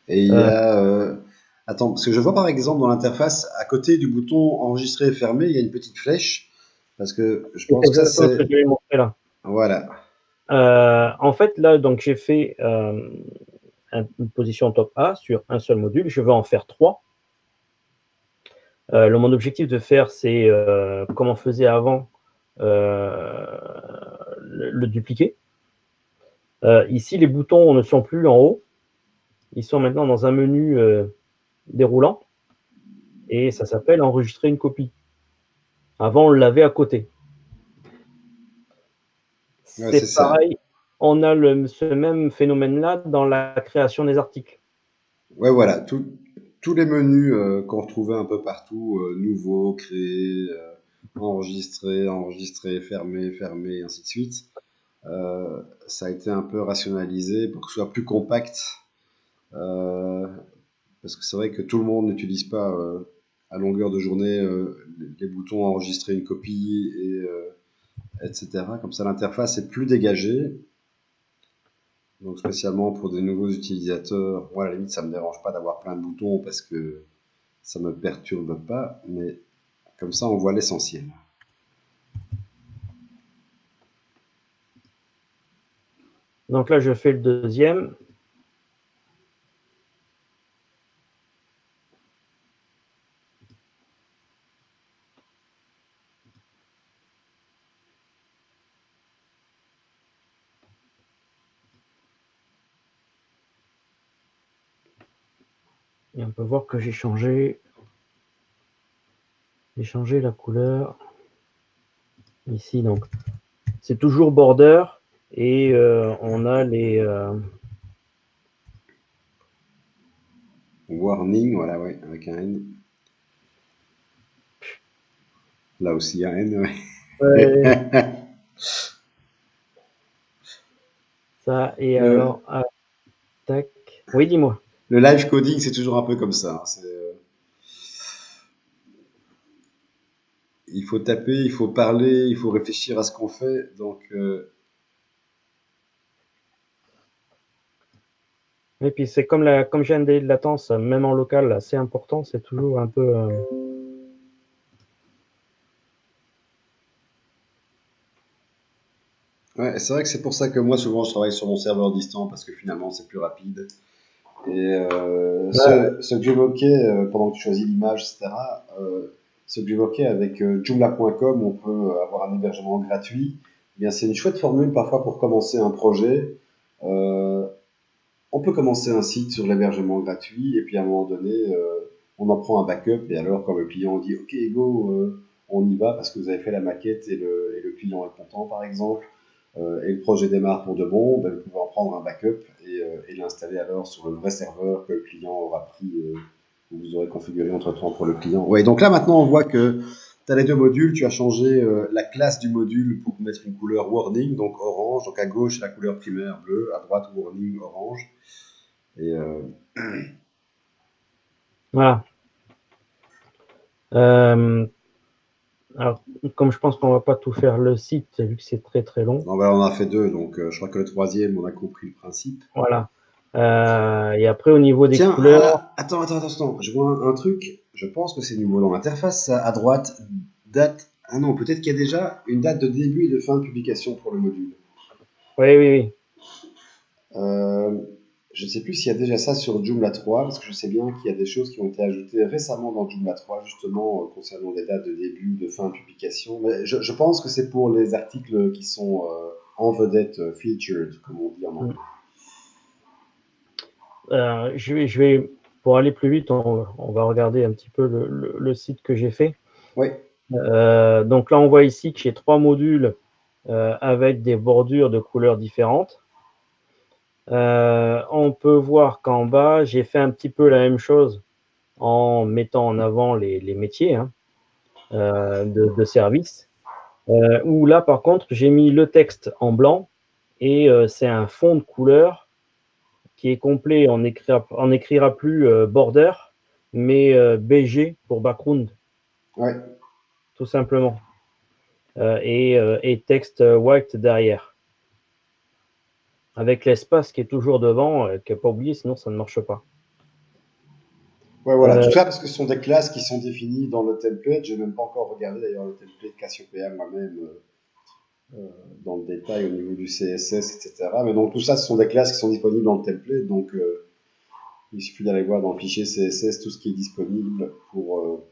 il y Euh, a... attends, parce que je vois par exemple dans l'interface, à côté du bouton enregistrer et fermer, il y a une petite flèche. Parce que je c'est pense que ça exactement ce que c'est... je vais montrer là. Voilà. En fait, là, donc j'ai fait une position top A sur un seul module. Je veux en faire 3. Mon objectif de faire, c'est comme on faisait avant, le dupliquer. Ici, les boutons ne sont plus en haut. Ils sont maintenant dans un menu déroulant. Et ça s'appelle enregistrer une copie. Avant, on l'avait à côté. Ouais, c'est C'est ça. pareil, on a ce même phénomène-là dans la création des articles. Ouais, voilà, tous les menus qu'on retrouvait un peu partout, nouveau, créer, enregistrer, enregistrer, fermer, fermer, ainsi de suite, ça a été un peu rationalisé pour que ce soit plus compact. euh, Parce que c'est vrai que tout le monde n'utilise pas à longueur de journée les boutons enregistrer une copie, etc. Comme ça, l'interface est plus dégagée. Donc spécialement pour des nouveaux utilisateurs, moi à la limite ça me dérange pas d'avoir plein de boutons parce que ça me perturbe pas, mais comme ça on voit l'essentiel. Donc là, je fais le deuxième. Et on peut voir que j'ai changé la couleur. Ici, donc, c'est toujours border. Et on a les... Warning, voilà, ouais, avec un N. Là aussi un N, ouais, ouais. ça, et le, alors, tac. Oui, dis-moi. le live coding c'est toujours un peu comme ça. Hein, il faut taper, il faut parler, il faut réfléchir à ce qu'on fait. Donc Et puis, c'est comme j'ai un délai de latence, même en local, assez important, c'est toujours un peu... ouais, c'est vrai que c'est pour ça que moi souvent je travaille sur mon serveur distant parce que finalement c'est plus rapide. Et ce que j'évoquais pendant que tu choisis l'image, etc., ce que j'évoquais avec Joomla.com, on peut avoir un hébergement gratuit. Eh bien, c'est une chouette formule parfois pour commencer un projet. Euh, on peut commencer un site sur l'hébergement gratuit et puis à un moment donné, on en prend un backup. Et alors, quand le client dit OK, go, on y va parce que vous avez fait la maquette et le client est content, par exemple, et le projet démarre pour de bon, ben, vous pouvez en prendre un backup et l'installer alors sur le vrai serveur que le client aura pris, que vous aurez configuré entre-temps pour le client. Ouais, donc là maintenant on voit que tu as les deux modules, tu as changé la classe du module pour mettre une couleur warning, donc orange, donc à gauche la couleur primaire bleue, à droite warning orange. Et Voilà. Alors, comme je pense qu'on va pas tout faire le site, vu que c'est très très long. non, ben, on en a fait deux, donc je crois que le troisième on a compris le principe. Voilà. Et après, au niveau des Tiens, couleurs, attends, je vois un truc, je pense que c'est nouveau dans l'interface, ça, à droite, date, ah non, peut-être qu'il y a déjà une date de début et de fin de publication pour le module. oui, oui, oui. Euh, je ne sais plus s'il y a déjà ça sur Joomla 3, parce que je sais bien qu'il y a des choses qui ont été ajoutées récemment dans Joomla 3, justement, concernant des dates de début, de fin de publication. Mais je pense que c'est pour les articles qui sont en vedette, featured, comme on dit en anglais. Je vais, pour aller plus vite, on va regarder un petit peu le site que j'ai fait. Oui, Donc là, on voit ici que j'ai 3 modules avec des bordures de couleurs différentes. On peut voir qu'en bas, j'ai fait un petit peu la même chose en mettant en avant les métiers de service. Où là, par contre, j'ai mis le texte en blanc et c'est un fond de couleur qui est complet. On n'écrira plus border, mais BG pour background, ouais. tout simplement. Et texte white derrière. Avec l'espace qui est toujours devant, qui n'est pas oublié, sinon ça ne marche pas. Ouais, voilà, Euh, tout ça parce que ce sont des classes qui sont définies dans le template. J'ai même pas encore regardé d'ailleurs le template Cassiopeia moi-même dans le détail au niveau du CSS, etc. Mais donc tout ça, ce sont des classes qui sont disponibles dans le template. Donc Il suffit d'aller voir dans le fichier CSS tout ce qui est disponible pour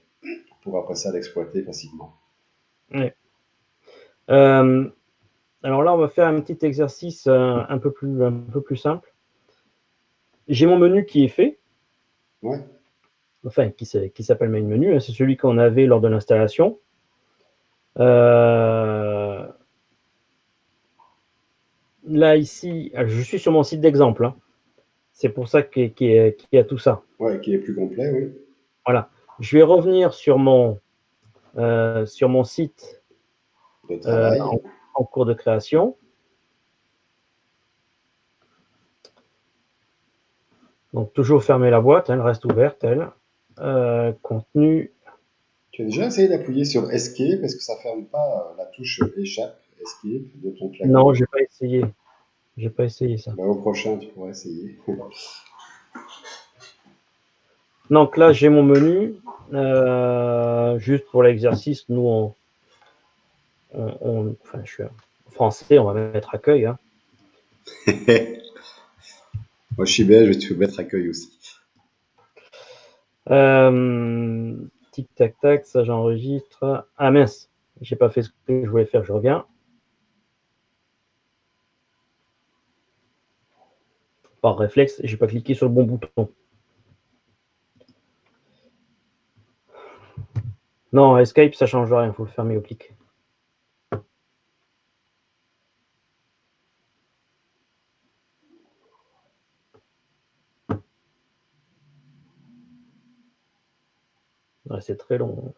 après ça l'exploiter facilement. Ouais. Alors là, on va faire un petit exercice un peu plus simple. J'ai mon menu qui est fait. Ouais. Enfin, qui s'appelle main menu. C'est celui qu'on avait lors de l'installation. Là, ici, je suis sur mon site d'exemple. Hein. C'est pour ça qu'il y a tout ça. Ouais, qui est plus complet, oui. Voilà. Je vais revenir sur mon site De travail. en cours de création. Donc, toujours fermer la boîte, elle reste ouverte, elle. Contenu. Tu as déjà essayé d'appuyer sur Escape parce que ça ferme pas la touche échappe, Escape de ton clavier? Non, j'ai pas essayé. J'ai pas essayé ça. Bah, au prochain, tu pourras essayer. Donc là, j'ai mon menu. Juste pour l'exercice, nous, enfin, je suis français, on va mettre accueil. Hein. Moi, je suis belge, je vais te mettre accueil aussi. Tic tac tac, ça j'enregistre. Ah mince, j'ai pas fait ce que je voulais faire, je reviens. Par réflexe, j'ai pas cliqué sur le bon bouton. Non, Escape, ça change rien, il faut le fermer au clic. Ouais, c'est très long.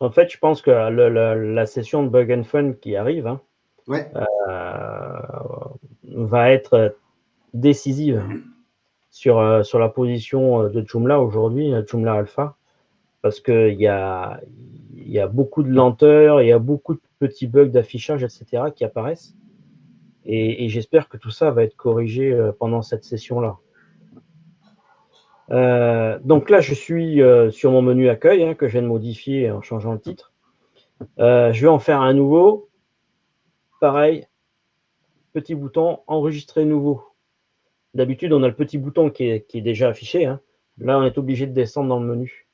En fait, je pense que la session de Bug and Fun qui arrive hein, Ouais. va être décisive sur la position de Joomla aujourd'hui, Joomla Alpha, parce qu'il y a beaucoup de lenteur, il y a beaucoup de petits bugs d'affichage, etc. qui apparaissent. Et j'espère que tout ça va être corrigé pendant cette session-là. Donc là, je suis sur mon menu accueil, hein, que je viens de modifier en changeant le titre. Je vais en faire un nouveau. Pareil, petit bouton, enregistrer nouveau. D'habitude, on a le petit bouton qui est déjà affiché. Hein. Là, on est obligé de descendre dans le menu,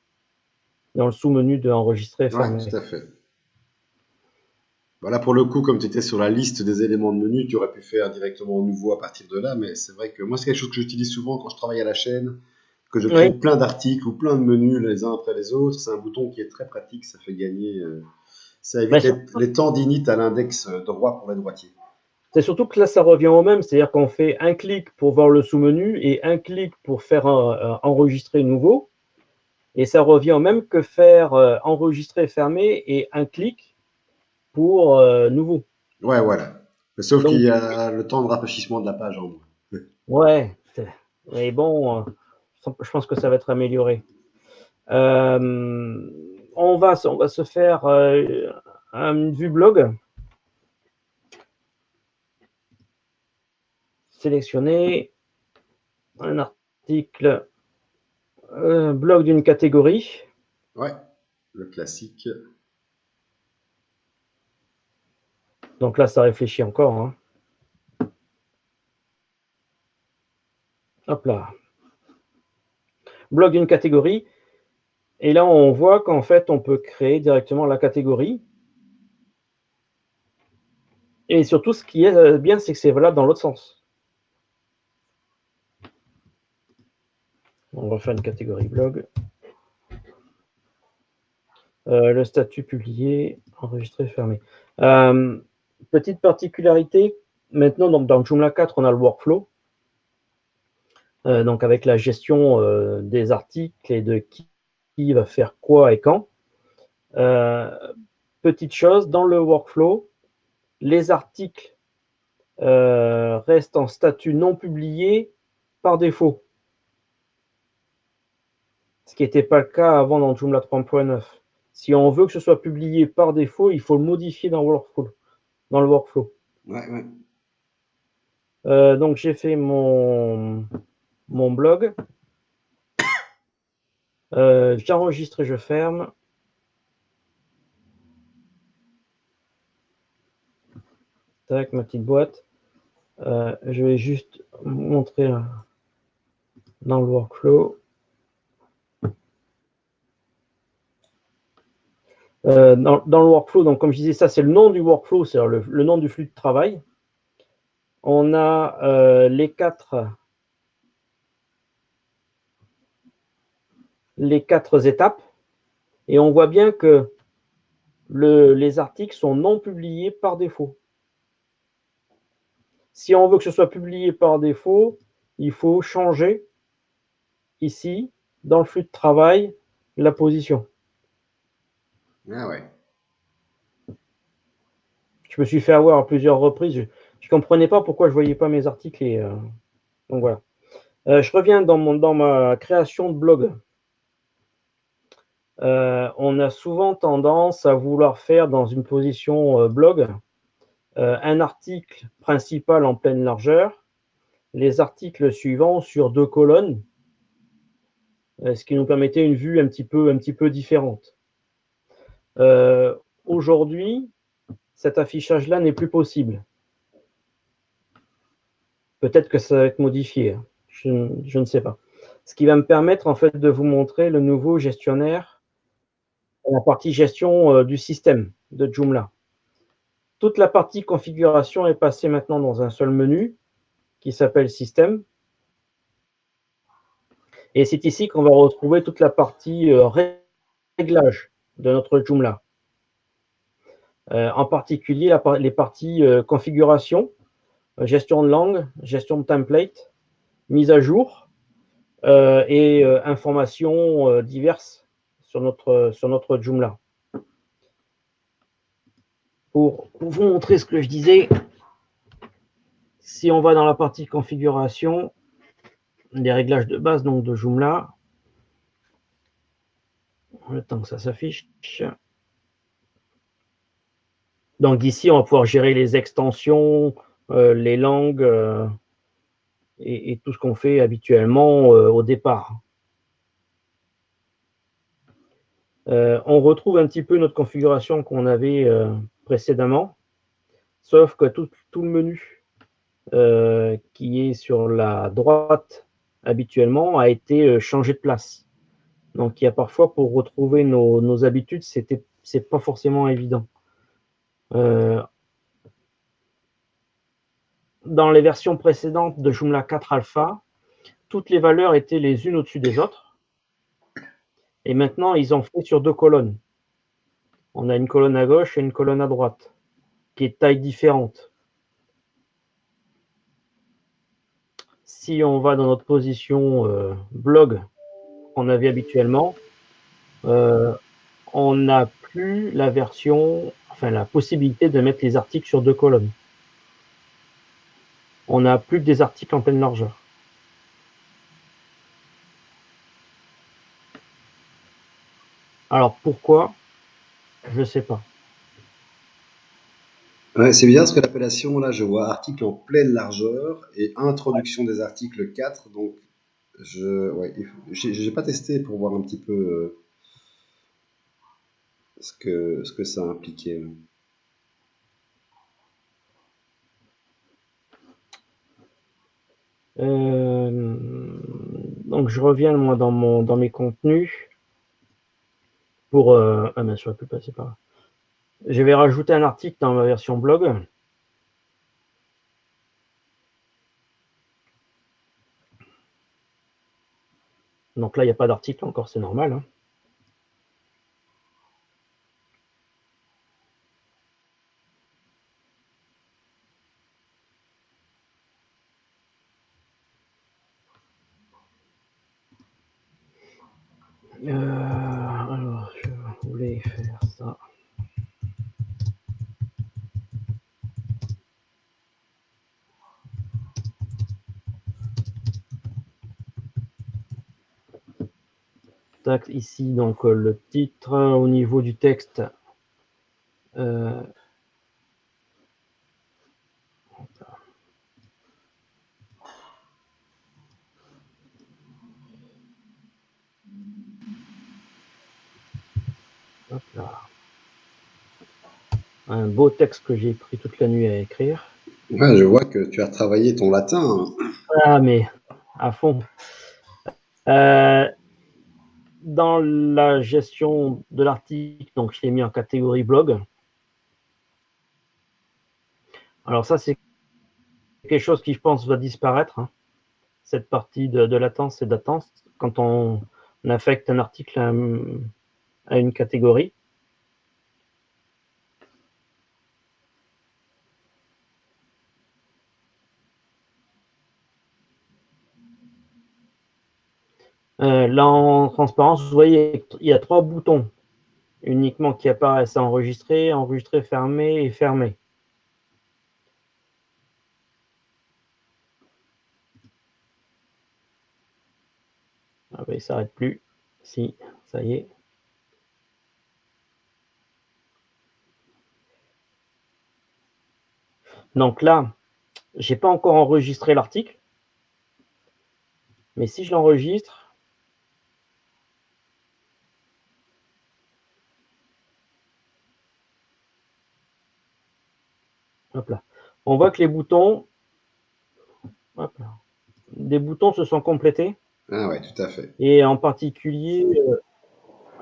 dans le sous-menu de enregistrer et Ouais, fermer. tout à fait. Voilà, pour le coup, comme tu étais sur la liste des éléments de menu, tu aurais pu faire directement nouveau à partir de là, mais c'est vrai que moi, c'est quelque chose que j'utilise souvent quand je travaille à la chaîne, que je crée Oui, plein d'articles ou plein de menus les uns après les autres. C'est un bouton qui est très pratique, ça fait gagner, ça ben, évite les tendinites à l'index droit pour les droitiers. c'est surtout que là, ça revient au même, c'est-à-dire qu'on fait un clic pour voir le sous-menu et un clic pour faire enregistrer nouveau. Et ça revient au même que faire enregistrer, fermer et un clic pour nouveau. Ouais, voilà. Sauf qu'il Donc, y a le temps de rafraîchissement de la page en moins. ouais, mais bon, je pense que ça va être amélioré. On va se faire une vue blog. Sélectionner un article blog d'une catégorie. Ouais, le classique. Donc là, ça réfléchit encore. Hein. Hop là. Blog d'une catégorie. Et là, on voit qu'en fait, on peut créer directement la catégorie. Et surtout, ce qui est bien, c'est que c'est valable dans l'autre sens. On va faire une catégorie blog. Le statut publié, enregistré, fermé. Petite particularité, maintenant, donc, dans Joomla 4, on a le workflow. Donc avec la gestion des articles et de qui va faire quoi et quand. Petite chose, dans le workflow, les articles restent en statut non publié par défaut. Ce qui n'était pas le cas avant dans Joomla 3.9. Si on veut que ce soit publié par défaut, il faut le modifier dans le workflow. Ouais, ouais. Donc j'ai fait mon blog. J'enregistre et je ferme. Tac, ma petite boîte. Je vais juste vous montrer dans le workflow. Dans le workflow, donc comme je disais, ça c'est le nom du workflow, c'est le nom du flux de travail. On a les quatre étapes et on voit bien que les articles sont non publiés par défaut. Si on veut que ce soit publié par défaut, il faut changer ici, dans le flux de travail, la position. Ah ouais. Je me suis fait avoir à plusieurs reprises. Je ne comprenais pas pourquoi je ne voyais pas mes articles. Donc voilà. Je reviens dans ma création de blog. On a souvent tendance à vouloir faire dans une position blog un article principal en pleine largeur, les articles suivants sur 2 colonnes, ce qui nous permettait une vue un petit peu différente. Aujourd'hui, cet affichage-là n'est plus possible. Peut-être que ça va être modifié, hein. Je ne sais pas. Ce qui va me permettre en fait de vous montrer le nouveau gestionnaire, la partie gestion du système de Joomla. Toute la partie configuration est passée maintenant dans un seul menu qui s'appelle Système. Et c'est ici qu'on va retrouver toute la partie réglage de notre Joomla. En particulier les parties configuration, gestion de langue, gestion de template, mise à jour et informations diverses sur notre Joomla. Pour vous montrer ce que je disais, si on va dans la partie configuration, les réglages de base donc de Joomla, le temps que ça s'affiche. Donc ici, on va pouvoir gérer les extensions, les langues et tout ce qu'on fait habituellement au départ. On retrouve un petit peu notre configuration qu'on avait précédemment, sauf que tout le menu qui est sur la droite habituellement a été changé de place. Donc il y a parfois pour retrouver nos habitudes, c'est pas forcément évident. Dans les versions précédentes de Joomla 4 Alpha, toutes les valeurs étaient les unes au-dessus des autres. Et maintenant, ils ont fait sur 2 colonnes. On a une colonne à gauche et une colonne à droite, qui est de taille différente. Si on va dans notre position blog qu'on avait habituellement, on n'a plus la possibilité de mettre les articles sur 2 colonnes. On n'a plus que des articles en pleine largeur. Alors pourquoi? Je ne sais pas. Ouais, c'est bien parce que l'appellation, là, je vois article en pleine largeur et introduction des articles 4. Donc, j'ai pas testé pour voir un petit peu ce que ça impliquait. Donc je reviens moi dans mes contenus pour ah mais je ne plus passer par là. Je vais rajouter un article dans ma version blog. Donc là, il n'y a pas d'article encore, c'est normal, hein. Alors, je voulais faire ça. Tac, ici, donc le titre au niveau du texte. Hop là. Un beau texte que j'ai pris toute la nuit à écrire. Ouais, je vois que tu as travaillé ton latin, hein. Ah, mais à fond. Euh, Dans la gestion de l'article, donc je l'ai mis en catégorie blog. Alors ça, c'est quelque chose qui, je pense, va disparaître, hein, cette partie de latence et d'attente, quand on affecte un article à une catégorie. Là, en transparence, vous voyez, il y a 3 boutons uniquement qui apparaissent: enregistrer, enregistrer, fermer et fermer. Ah ben, il ne s'arrête plus. Si, ça y est. Donc là, je n'ai pas encore enregistré l'article, mais si je l'enregistre, hop là, on voit que les boutons, hop là, des boutons se sont complétés, Ah ouais, tout à fait. et en particulier,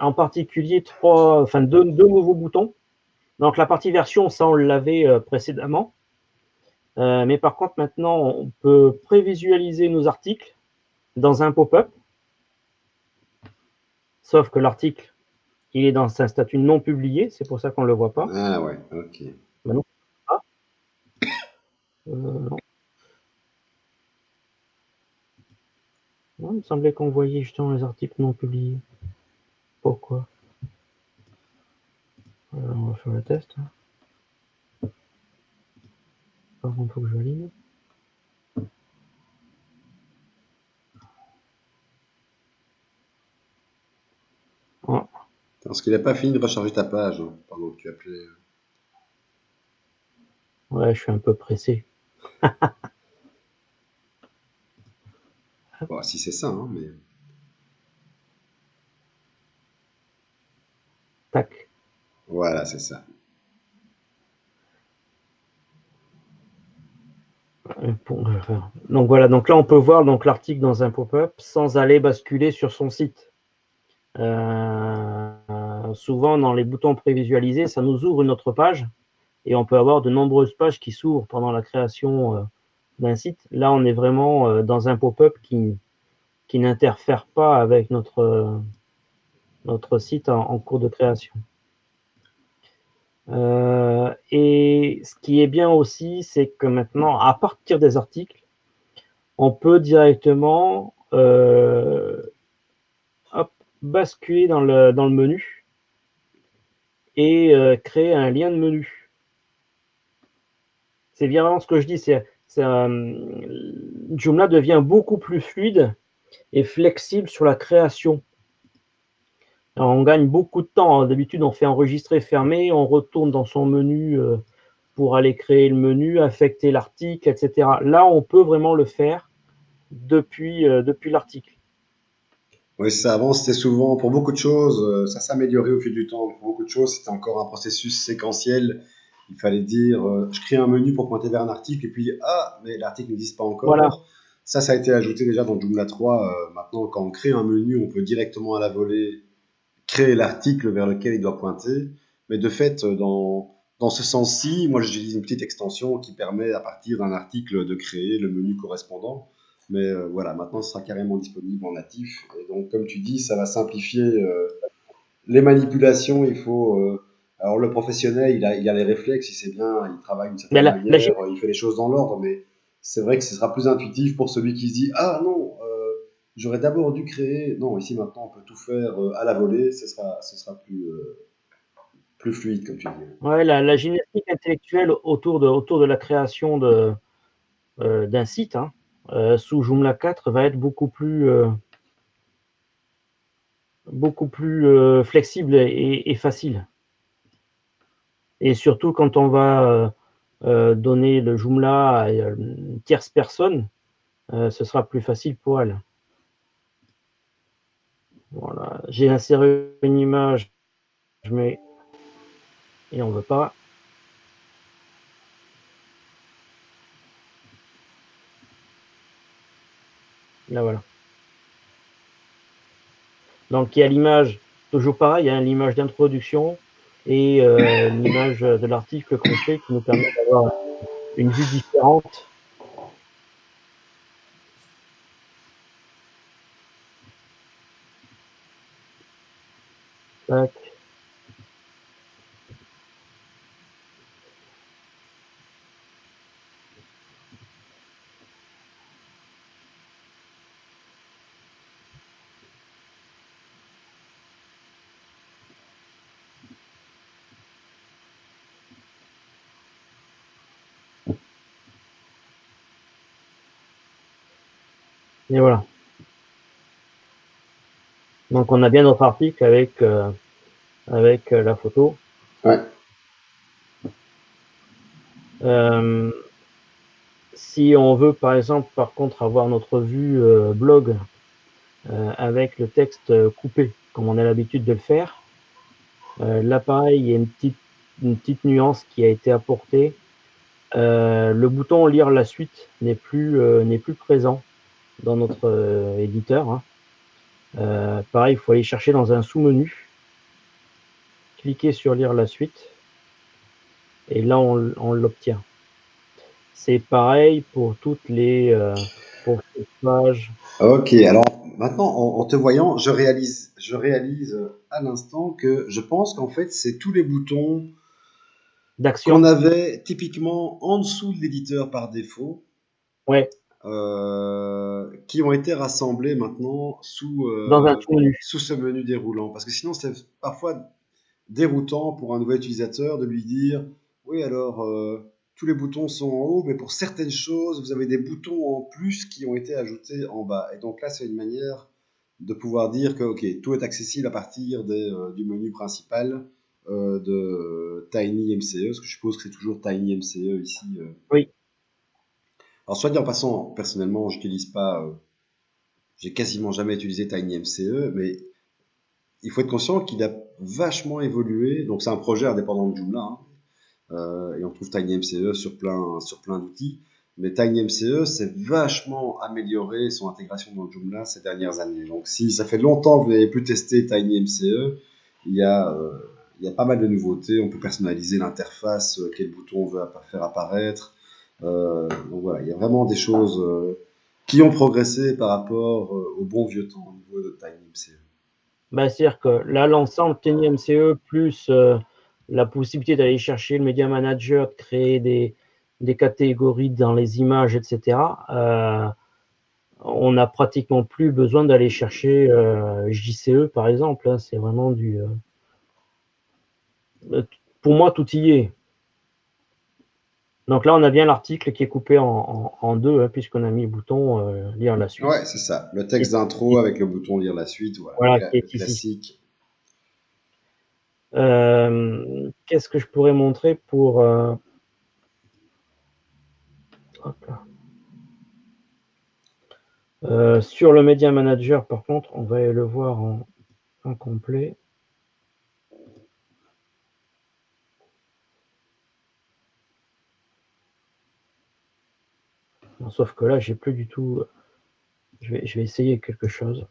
deux nouveaux boutons. Donc la partie version, ça on l'avait précédemment, mais par contre maintenant on peut prévisualiser nos articles dans un pop-up, sauf que l'article il est dans un statut non publié, c'est pour ça qu'on ne le voit pas. Ah ouais, ok. Maintenant, ah, non. Non, il me semblait qu'on voyait justement les articles non publiés. Pourquoi? On va faire le test. Par contre, il faut que je valide. Ah, Parce qu'il n'a pas fini de recharger ta page, hein, pendant que tu appelais. ouais, je suis un peu pressé. Bon, si c'est ça, hein, mais. Tac. Voilà, c'est ça. Donc voilà, donc là on peut voir donc l'article dans un pop-up sans aller basculer sur son site. Souvent dans les boutons prévisualisés, ça nous ouvre une autre page et on peut avoir de nombreuses pages qui s'ouvrent pendant la création d'un site. Là, on est vraiment dans un pop-up qui n'interfère pas avec notre site en cours de création. Et ce qui est bien aussi, c'est que maintenant, à partir des articles, on peut directement hop, basculer dans le menu et créer un lien de menu. C'est bien vraiment ce que je dis, Joomla devient beaucoup plus fluide et flexible sur la création. Alors, on gagne beaucoup de temps. D'habitude, on fait enregistrer, fermer, on retourne dans son menu pour aller créer le menu, affecter l'article, etc. Là, on peut vraiment le faire depuis l'article. Oui, ça avance, c'était souvent, pour beaucoup de choses, ça s'améliorait au fil du temps. Pour beaucoup de choses, c'était encore un processus séquentiel. Il fallait dire, je crée un menu pour pointer vers un article, et puis, ah, mais l'article n'existe pas Voilà, encore. Ça a été ajouté déjà dans Joomla 3. Maintenant, quand on crée un menu, on peut directement à la volée créer l'article vers lequel il doit pointer. Mais de fait, dans ce sens-ci, moi j'utilise une petite extension qui permet à partir d'un article de créer le menu correspondant. Mais voilà, maintenant ce sera carrément disponible en natif. Et donc, comme tu dis, ça va simplifier les manipulations. Alors, le professionnel, il a les réflexes, il sait bien, il travaille d'une mais certaine la manière, il fait les choses dans l'ordre, mais c'est vrai que ce sera plus intuitif pour celui qui se dit ah non, j'aurais d'abord dû créer. Non, ici maintenant on peut tout faire à la volée, ce sera plus fluide comme tu dis. ouais, la gymnastique intellectuelle autour de la création d'un site, hein, sous Joomla 4 va être beaucoup plus flexible et facile. Et surtout quand on va donner le Joomla à une tierce personne, ce sera plus facile pour elle. Voilà, j'ai inséré une image, mais et on ne veut pas. Là, voilà. Donc, il y a l'image, toujours pareil, hein, l'image d'introduction et l'image de l'article complet qui nous permet d'avoir une vue différente. Tac. Et voilà. Donc, on a bien notre article avec la photo. Ouais. Si on veut, par exemple, par contre, avoir notre vue blog avec le texte coupé, comme on a l'habitude de le faire, là, pareil, il y a une petite nuance qui a été apportée. Le bouton lire la suite n'est plus présent dans notre éditeur, hein. Pareil, il faut aller chercher dans un sous-menu, cliquer sur lire la suite, et là on l'obtient. C'est pareil pour toutes les pour ces pages Ok, alors maintenant, en te voyant, je réalise à l'instant que je pense qu'en fait, c'est tous les boutons qu'on d'action. avait typiquement en dessous de l'éditeur par défaut, Ouais, qui ont été rassemblés maintenant dans un sous-menu. sous ce menu déroulant. Parce que sinon, c'est parfois déroutant pour un nouvel utilisateur de lui dire, oui, alors, tous les boutons sont en haut, mais pour certaines choses, vous avez des boutons en plus qui ont été ajoutés en bas. Et donc là, c'est une manière de pouvoir dire que, ok, tout est accessible à partir du menu principal de Tiny MCE, parce que je suppose que c'est toujours Tiny MCE ici. Oui, Alors, soit dit en passant, personnellement, j'utilise pas, j'ai quasiment jamais utilisé Tiny MCE, mais il faut être conscient qu'il a vachement évolué. Donc, c'est un projet indépendant de Joomla, hein. Et on trouve TinyMCE sur plein d'outils. Mais TinyMCE s'est vachement amélioré son intégration dans Joomla ces dernières années. Donc, si ça fait longtemps que vous n'avez plus testé TinyMCE, il y a, euh, il y a pas mal de nouveautés. On peut personnaliser l'interface, quel bouton on veut faire apparaître. Donc voilà, il y a vraiment des choses qui ont progressé par rapport au bon vieux temps au niveau de TinyMCE. bah, c'est-à-dire que là, l'ensemble TinyMCE plus la possibilité d'aller chercher le Media Manager, de créer des catégories dans les images, etc. On n'a pratiquement plus besoin d'aller chercher JCE, par exemple, hein. C'est vraiment pour moi, tout y est. Donc là, on a bien l'article qui est coupé en deux, hein, puisqu'on a mis le bouton lire la suite. Ouais, c'est ça. Le texte d'intro avec le bouton lire la suite, voilà, Voilà, qui le est ici. classique. Qu'est-ce que je pourrais montrer pour hop là. Sur le Media Manager, par contre, on va le voir en complet. Bon, sauf que là, j'ai plus du tout. Je vais essayer quelque chose.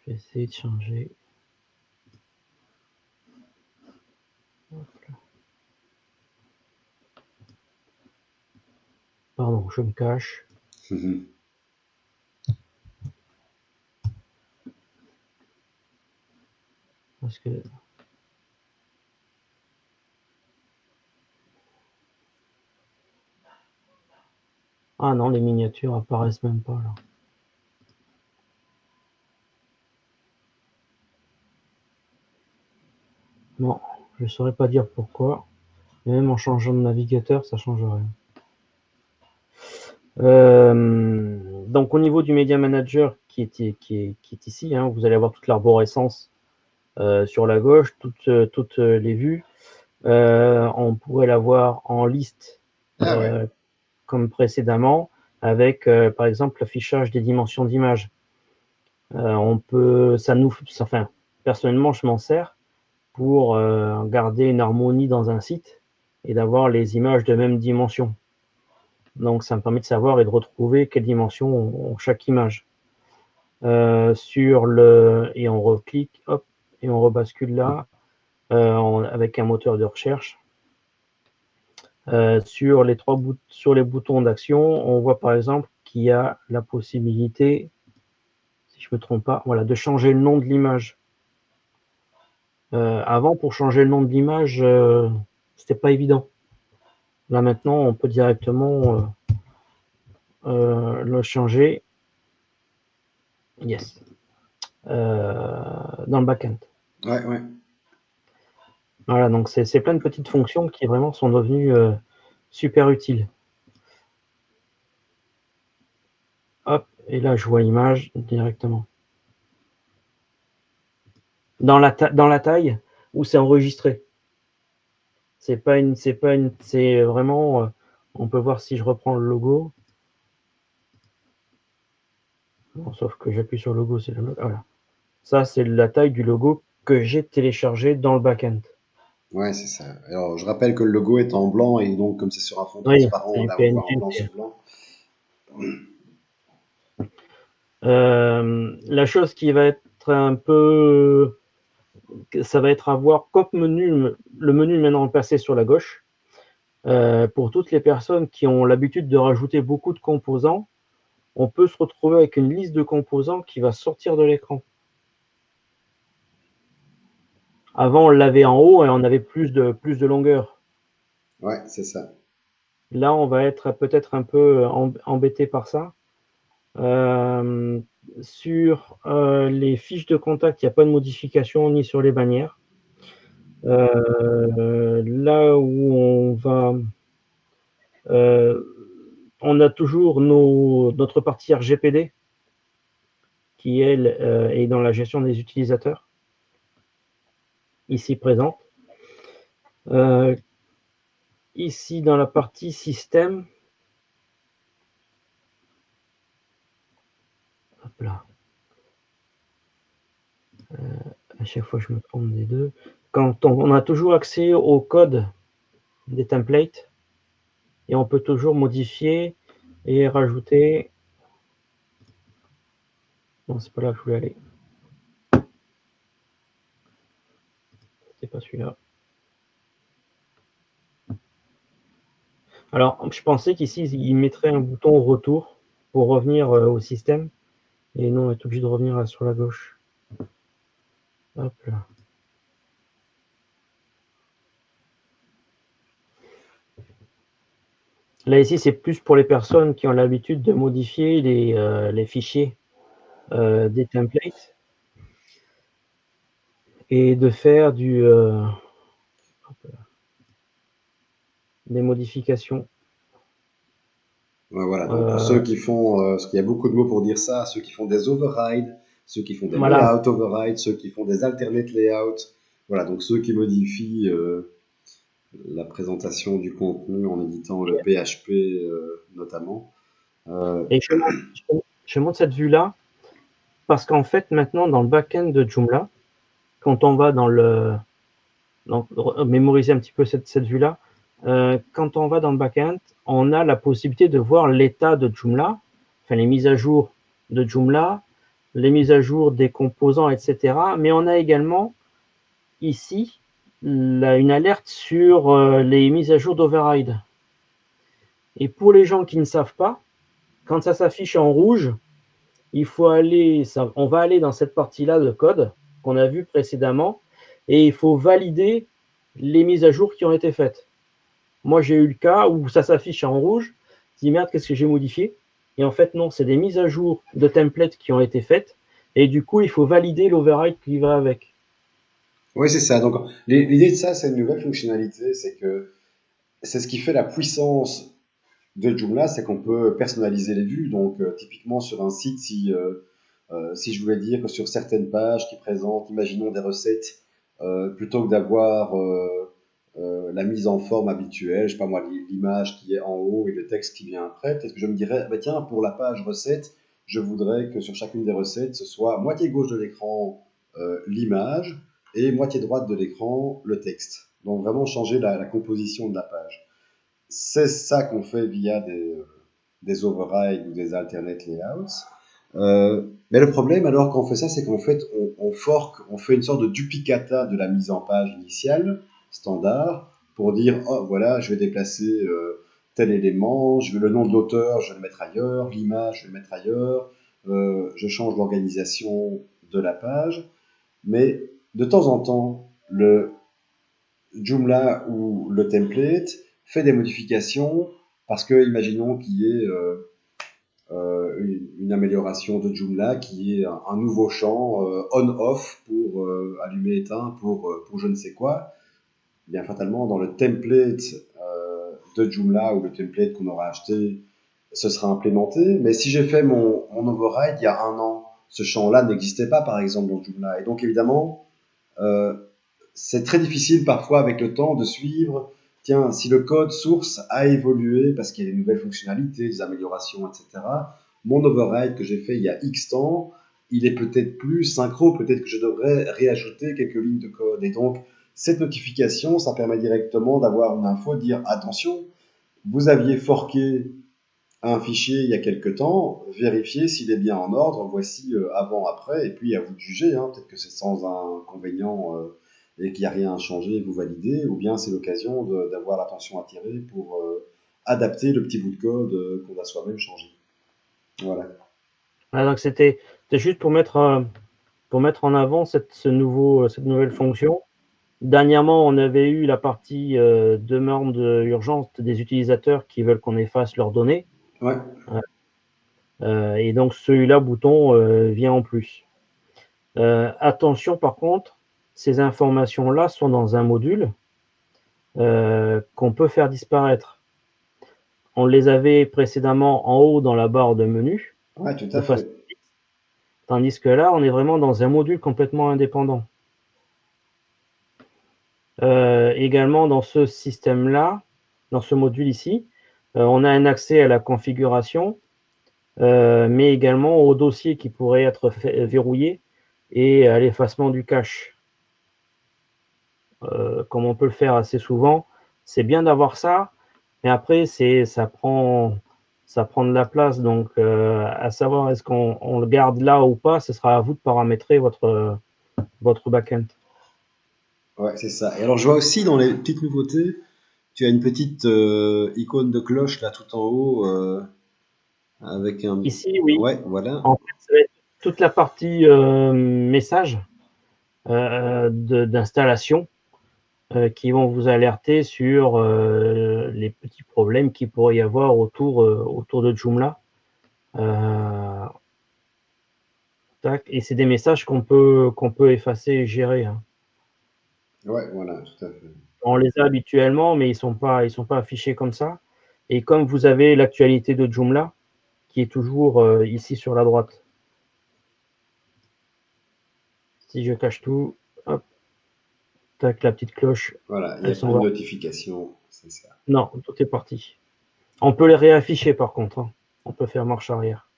Je vais essayer de changer. Pardon, je me cache. Parce que. Ah non, les miniatures apparaissent même pas là. Non, je ne saurais pas dire pourquoi. Et même en changeant de navigateur, ça ne change rien. Donc au niveau du Media Manager qui est ici, hein, vous allez avoir toute l'arborescence sur la gauche, toutes les vues. On pourrait l'avoir en liste Ah ouais. comme précédemment, avec par exemple l'affichage des dimensions d'image. On peut, enfin, personnellement, je m'en sers pour garder une harmonie dans un site et d'avoir les images de même dimension. Donc, ça me permet de savoir et de retrouver quelle dimension ont chaque image. Et on reclique, hop, et on rebascule là, avec un moteur de recherche. Sur les boutons d'action, on voit par exemple qu'il y a la possibilité, si je ne me trompe pas, voilà, de changer le nom de l'image. Avant, pour changer le nom de l'image, c'était pas évident. Là maintenant, on peut directement le changer. Yes. Dans le backend. Ouais. Voilà, donc c'est plein de petites fonctions qui vraiment sont devenues super utiles. Hop, et là je vois l'image directement. Dans la taille où c'est enregistré. C'est vraiment, on peut voir si je reprends le logo. Bon, sauf que j'appuie sur le logo, c'est le logo. Voilà. Ça, c'est la taille du logo que j'ai téléchargé dans le backend. Ouais, c'est ça. Alors, je rappelle que le logo est en blanc et donc, comme c'est sur un fond Oui, transparent, c'est on du la revoit en PNG. blanc sur blanc. La chose qui va être un peu, ça va être à voir comme menu, le menu maintenant remplacé sur la gauche. Pour toutes les personnes qui ont l'habitude de rajouter beaucoup de composants, on peut se retrouver avec une liste de composants qui va sortir de l'écran. Avant, on l'avait en haut et on avait plus de longueur. Ouais, c'est ça. Là, on va être peut-être un peu embêté par ça. Sur les fiches de contact, il n'y a pas de modification ni sur les bannières. Là où on a toujours notre partie RGPD qui, elle, est dans la gestion des utilisateurs, ici présente. Ici, dans la partie système, hop là. À chaque fois, je me trompe des deux. Quand on a toujours accès au code des templates et on peut toujours modifier et rajouter. Non, c'est pas là que je voulais aller. C'est pas celui-là. Alors, je pensais qu'ici, il mettrait un bouton retour pour revenir au système. Et non, on est obligé de revenir sur la gauche. Hop là. Là, ici, c'est plus pour les personnes qui ont l'habitude de modifier les fichiers des templates et de faire des modifications. Ouais, voilà. Donc, pour ceux qui font, parce qu'il y a beaucoup de mots pour dire ça, ceux qui font des overrides, ceux qui font des Voilà. layout overrides, ceux qui font des alternate layouts. Voilà. Donc, ceux qui modifient la présentation du contenu en éditant le PHP notamment. Et je montre cette vue-là parce qu'en fait, maintenant, dans le back-end de Joomla, quand on va mémoriser un petit peu cette vue-là, quand on va dans le back-end, on a la possibilité de voir l'état de Joomla, enfin les mises à jour de Joomla, les mises à jour des composants, etc. Mais on a également ici une alerte sur les mises à jour d'override. Et pour les gens qui ne savent pas, quand ça s'affiche en rouge, on va aller dans cette partie-là de code qu'on a vu précédemment et il faut valider les mises à jour qui ont été faites. Moi, j'ai eu le cas où ça s'affiche en rouge. Je dis merde, qu'est-ce que j'ai modifié? Et en fait, non, c'est des mises à jour de templates qui ont été faites. Et du coup, il faut valider l'override qui va avec. Oui, c'est ça. Donc, l'idée de ça, c'est une nouvelle fonctionnalité. C'est que c'est ce qui fait la puissance de Joomla, c'est qu'on peut personnaliser les vues. Donc, typiquement sur un site, si je voulais dire que sur certaines pages qui présentent, imaginons des recettes, plutôt que d'avoir la mise en forme habituelle, je sais pas moi, l'image qui est en haut et le texte qui vient après, peut-être que je me dirais, bah tiens, pour la page recette, je voudrais que sur chacune des recettes, ce soit moitié gauche de l'écran l'image et moitié droite de l'écran le texte. Donc vraiment changer la composition de la page. c'est ça qu'on fait via des overrides ou des alternate layouts. Mais le problème, alors, quand on fait ça, c'est qu'en fait, on fork, on fait une sorte de duplicata de la mise en page initiale, standard, pour dire, oh, voilà, je vais déplacer tel élément, je veux le nom de l'auteur, je vais le mettre ailleurs, l'image, je vais le mettre ailleurs, je change l'organisation de la page. Mais de temps en temps, le Joomla ou le template fait des modifications parce que, imaginons qu'il y ait une amélioration de Joomla qui est un nouveau champ on-off pour allumer éteint pour je ne sais quoi. Eh bien fatalement dans le template de Joomla ou le template qu'on aura acheté, ce sera implémenté. Mais si j'ai fait mon override il y a un an, ce champ-là n'existait pas par exemple dans Joomla. Et donc évidemment, euh, c'est très difficile parfois avec le temps de suivre. Tiens, si le code source a évolué parce qu'il y a des nouvelles fonctionnalités, des améliorations, etc., mon override que j'ai fait il y a X temps, il est peut-être plus synchro, peut-être que je devrais réajouter quelques lignes de code. Et donc, cette notification, ça permet directement d'avoir une info, de dire attention, vous aviez forqué un fichier il y a quelque temps, vérifiez s'il est bien en ordre, voici avant, après, et puis à vous de juger, hein, peut-être que c'est sans inconvénient et qu'il n'y a rien à changer, vous validez, ou bien c'est l'occasion d'avoir l'attention attirée pour adapter le petit bout de code qu'on a soi-même changé. Voilà. Voilà, donc c'était juste pour mettre en avant cette nouvelle fonction. Dernièrement, on avait eu la partie demande urgente des utilisateurs qui veulent qu'on efface leurs données. Ouais. Et donc, celui-là, bouton, vient en plus. Attention, par contre, ces informations-là sont dans un module qu'on peut faire disparaître. On les avait précédemment en haut dans la barre de menu, Ouais, tout de à façon, fait. tandis que là, on est vraiment dans un module complètement indépendant. Également, dans ce système-là, dans ce module ici, on a un accès à la configuration, mais également au dossier qui pourrait être verrouillé et à l'effacement du cache. Comme on peut le faire assez souvent, c'est bien d'avoir ça, mais après, ça prend de la place. Donc, à savoir, est-ce qu'on le garde là ou pas, ce sera à vous de paramétrer votre backend. Ouais, c'est ça. Et alors, je vois aussi dans les petites nouveautés, tu as une petite icône de cloche là tout en haut avec un. Ici, oui. Ouais, voilà. En fait, ça va être toute la partie message d'installation qui vont vous alerter sur les petits problèmes qu'il pourrait y avoir autour de Joomla. Et c'est des messages qu'on peut effacer et gérer, hein. Ouais, voilà, tout à fait. On les a habituellement, mais ils sont pas affichés comme ça. Et comme vous avez l'actualité de Joomla, qui est toujours ici sur la droite. Si je cache tout, hop, tac, la petite cloche, Voilà, il n'y a elle plus s'en de va. notification, c'est ça. Non, tout est parti. On peut les réafficher par contre, hein. On peut faire marche arrière.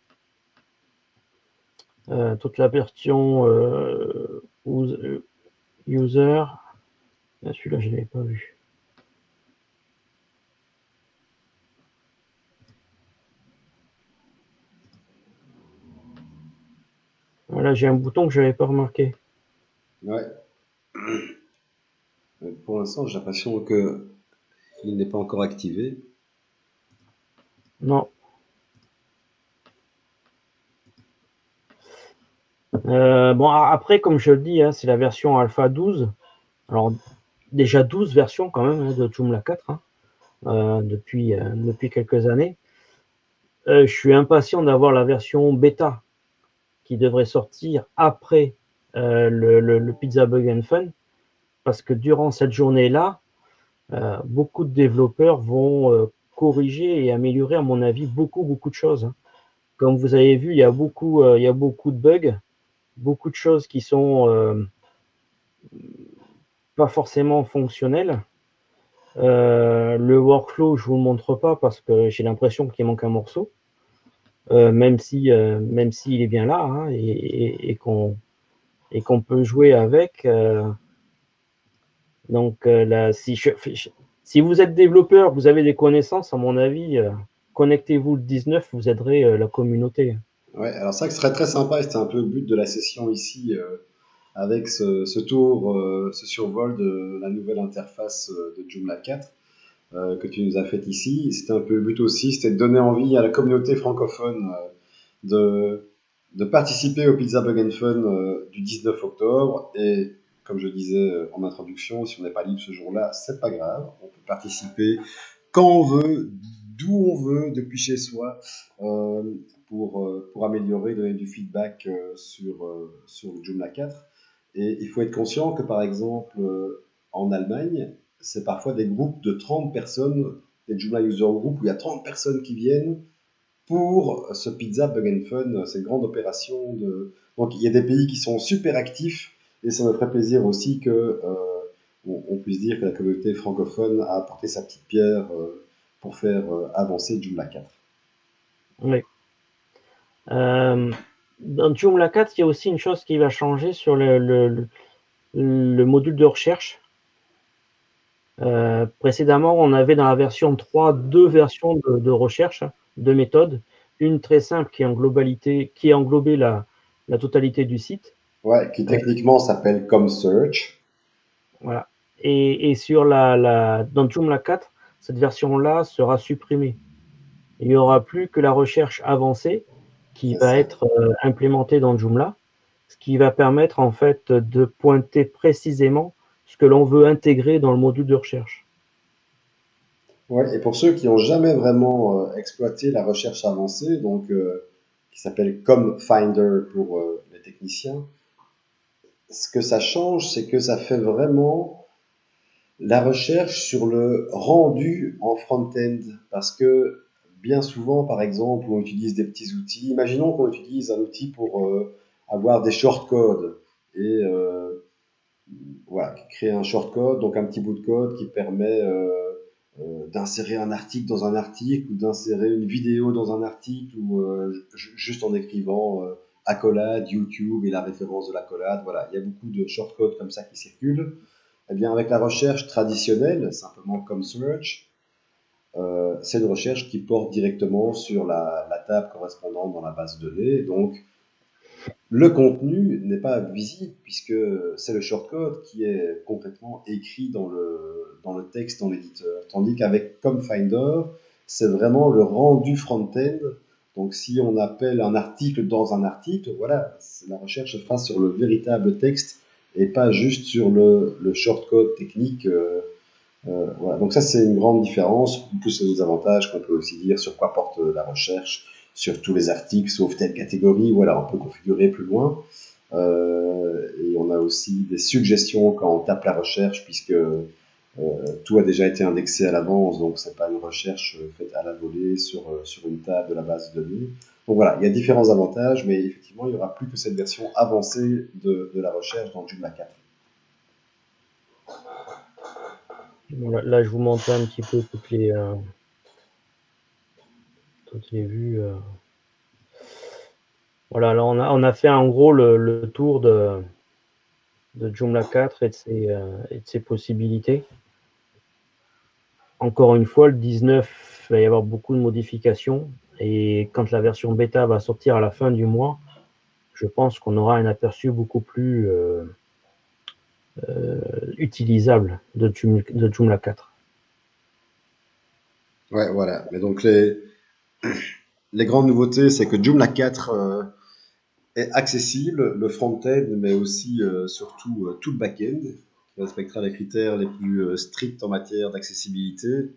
Toute la version user. Celui-là, je ne l'avais pas vu. Voilà, j'ai un bouton que je n'avais pas remarqué. Ouais. Pour l'instant, j'ai l'impression que il n'est pas encore activé. Non. Bon, après, comme je le dis, hein, c'est la version alpha 12. Alors, déjà 12 versions quand même, hein, de Joomla 4, hein, depuis quelques années. Je suis impatient d'avoir la version bêta qui devrait sortir après le Pizza Bug and Fun, parce que durant cette journée-là, beaucoup de développeurs vont corriger et améliorer, à mon avis, beaucoup de choses, hein. Comme vous avez vu, il y a beaucoup de bugs, beaucoup de choses qui sont pas forcément fonctionnelles. Le workflow, je vous le montre pas parce que j'ai l'impression qu'il manque un morceau, même s'il est bien là, hein, et qu'on peut jouer avec. Donc là, Si vous êtes développeur, vous avez des connaissances, à mon avis, connectez-vous le 19, vous aiderez la communauté. Ouais, alors ça, que ce serait très sympa, et c'était un peu le but de la session ici, avec ce tour, ce survol de la nouvelle interface de Joomla 4 que tu nous as fait ici. C'était un peu le but aussi, c'était de donner envie à la communauté francophone de, de participer au Pizza Bug and Fun du 19 octobre. Et comme je disais en introduction, si on n'est pas libre ce jour-là, c'est pas grave. On peut participer quand on veut, d'où on veut, depuis chez soi, euh, pour améliorer, donner du feedback sur le Joomla 4. Et il faut être conscient que, par exemple, en Allemagne, c'est parfois des groupes de 30 personnes, des Joomla User Group, où il y a 30 personnes qui viennent pour ce Pizza Bug and Fun, cette grande opération. Donc il y a des pays qui sont super actifs, et ça me ferait plaisir aussi que on puisse dire que la communauté francophone a apporté sa petite pierre pour faire avancer Joomla 4. Oui. Dans Joomla 4, il y a aussi une chose qui va changer sur le module de recherche. Précédemment, on avait dans la version 3 deux versions de recherche, deux méthodes. Une très simple qui englobait la totalité du site. Ouais, qui techniquement s'appelle ComSearch. Voilà. Et sur dans Joomla 4, cette version-là sera supprimée. Il n'y aura plus que la recherche avancée qui C'est va ça. être implémentée dans Joomla, ce qui va permettre en fait de pointer précisément ce que l'on veut intégrer dans le module de recherche. Ouais, et pour ceux qui n'ont jamais vraiment exploité la recherche avancée, donc qui s'appelle ComFinder pour les techniciens, ce que ça change, c'est que ça fait vraiment la recherche sur le rendu en front-end. Parce que bien souvent, par exemple, on utilise des petits outils. Imaginons qu'on utilise un outil pour avoir des shortcodes. Et voilà, créer un shortcode, donc un petit bout de code qui permet d'insérer un article dans un article, ou d'insérer une vidéo dans un article, ou juste en écrivant accolade, YouTube et la référence de l'accolade. Voilà, il y a beaucoup de shortcodes comme ça qui circulent. Eh bien, avec la recherche traditionnelle, simplement comme search, c'est une recherche qui porte directement sur la table correspondante dans la base de données. Donc, le contenu n'est pas visible puisque c'est le shortcode qui est concrètement écrit dans le texte, dans l'éditeur. Tandis qu'avec ComFinder, c'est vraiment le rendu front-end. Donc, si on appelle un article dans un article, voilà, la recherche se fera sur le véritable texte et pas juste sur le shortcode technique. Voilà. Donc ça, c'est une grande différence. En plus, c'est des avantages qu'on peut aussi dire sur quoi porte la recherche, sur tous les articles, sauf telle catégorie. Voilà, on peut configurer plus loin. Et on a aussi des suggestions quand on tape la recherche, puisque tout a déjà été indexé à l'avance, donc c'est pas une recherche faite à la volée sur une table de la base de données. Donc voilà, il y a différents avantages, mais effectivement, il n'y aura plus que cette version avancée de la recherche dans Joomla 4. Voilà, là, je vous montrais un petit peu toutes les vues. Voilà, là, on a fait en gros le tour de Joomla 4 et de ses possibilités. Encore une fois, le 19, il va y avoir beaucoup de modifications. Et quand la version bêta va sortir à la fin du mois, je pense qu'on aura un aperçu beaucoup plus utilisable de Joomla 4. Ouais, voilà. Mais donc les grandes nouveautés, c'est que Joomla 4 est accessible, le front-end, mais aussi surtout tout le back-end, qui respectera les critères les plus stricts en matière d'accessibilité.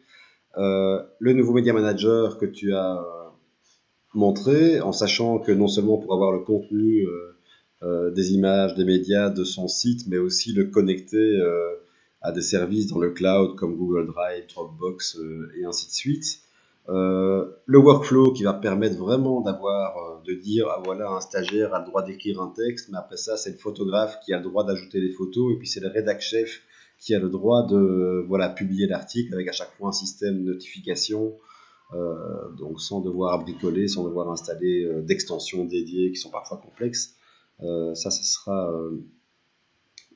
Le nouveau Media Manager que tu as montré, en sachant que non seulement pour avoir le contenu des images, des médias de son site, mais aussi le connecter à des services dans le cloud comme Google Drive, Dropbox et ainsi de suite. Le workflow qui va permettre vraiment de dire, ah voilà, un stagiaire a le droit d'écrire un texte, mais après ça, c'est le photographe qui a le droit d'ajouter des photos, et puis c'est le rédac chef qui a le droit de publier l'article avec à chaque fois un système de notification, donc sans devoir bricoler, sans devoir installer d'extensions dédiées qui sont parfois complexes. Ça sera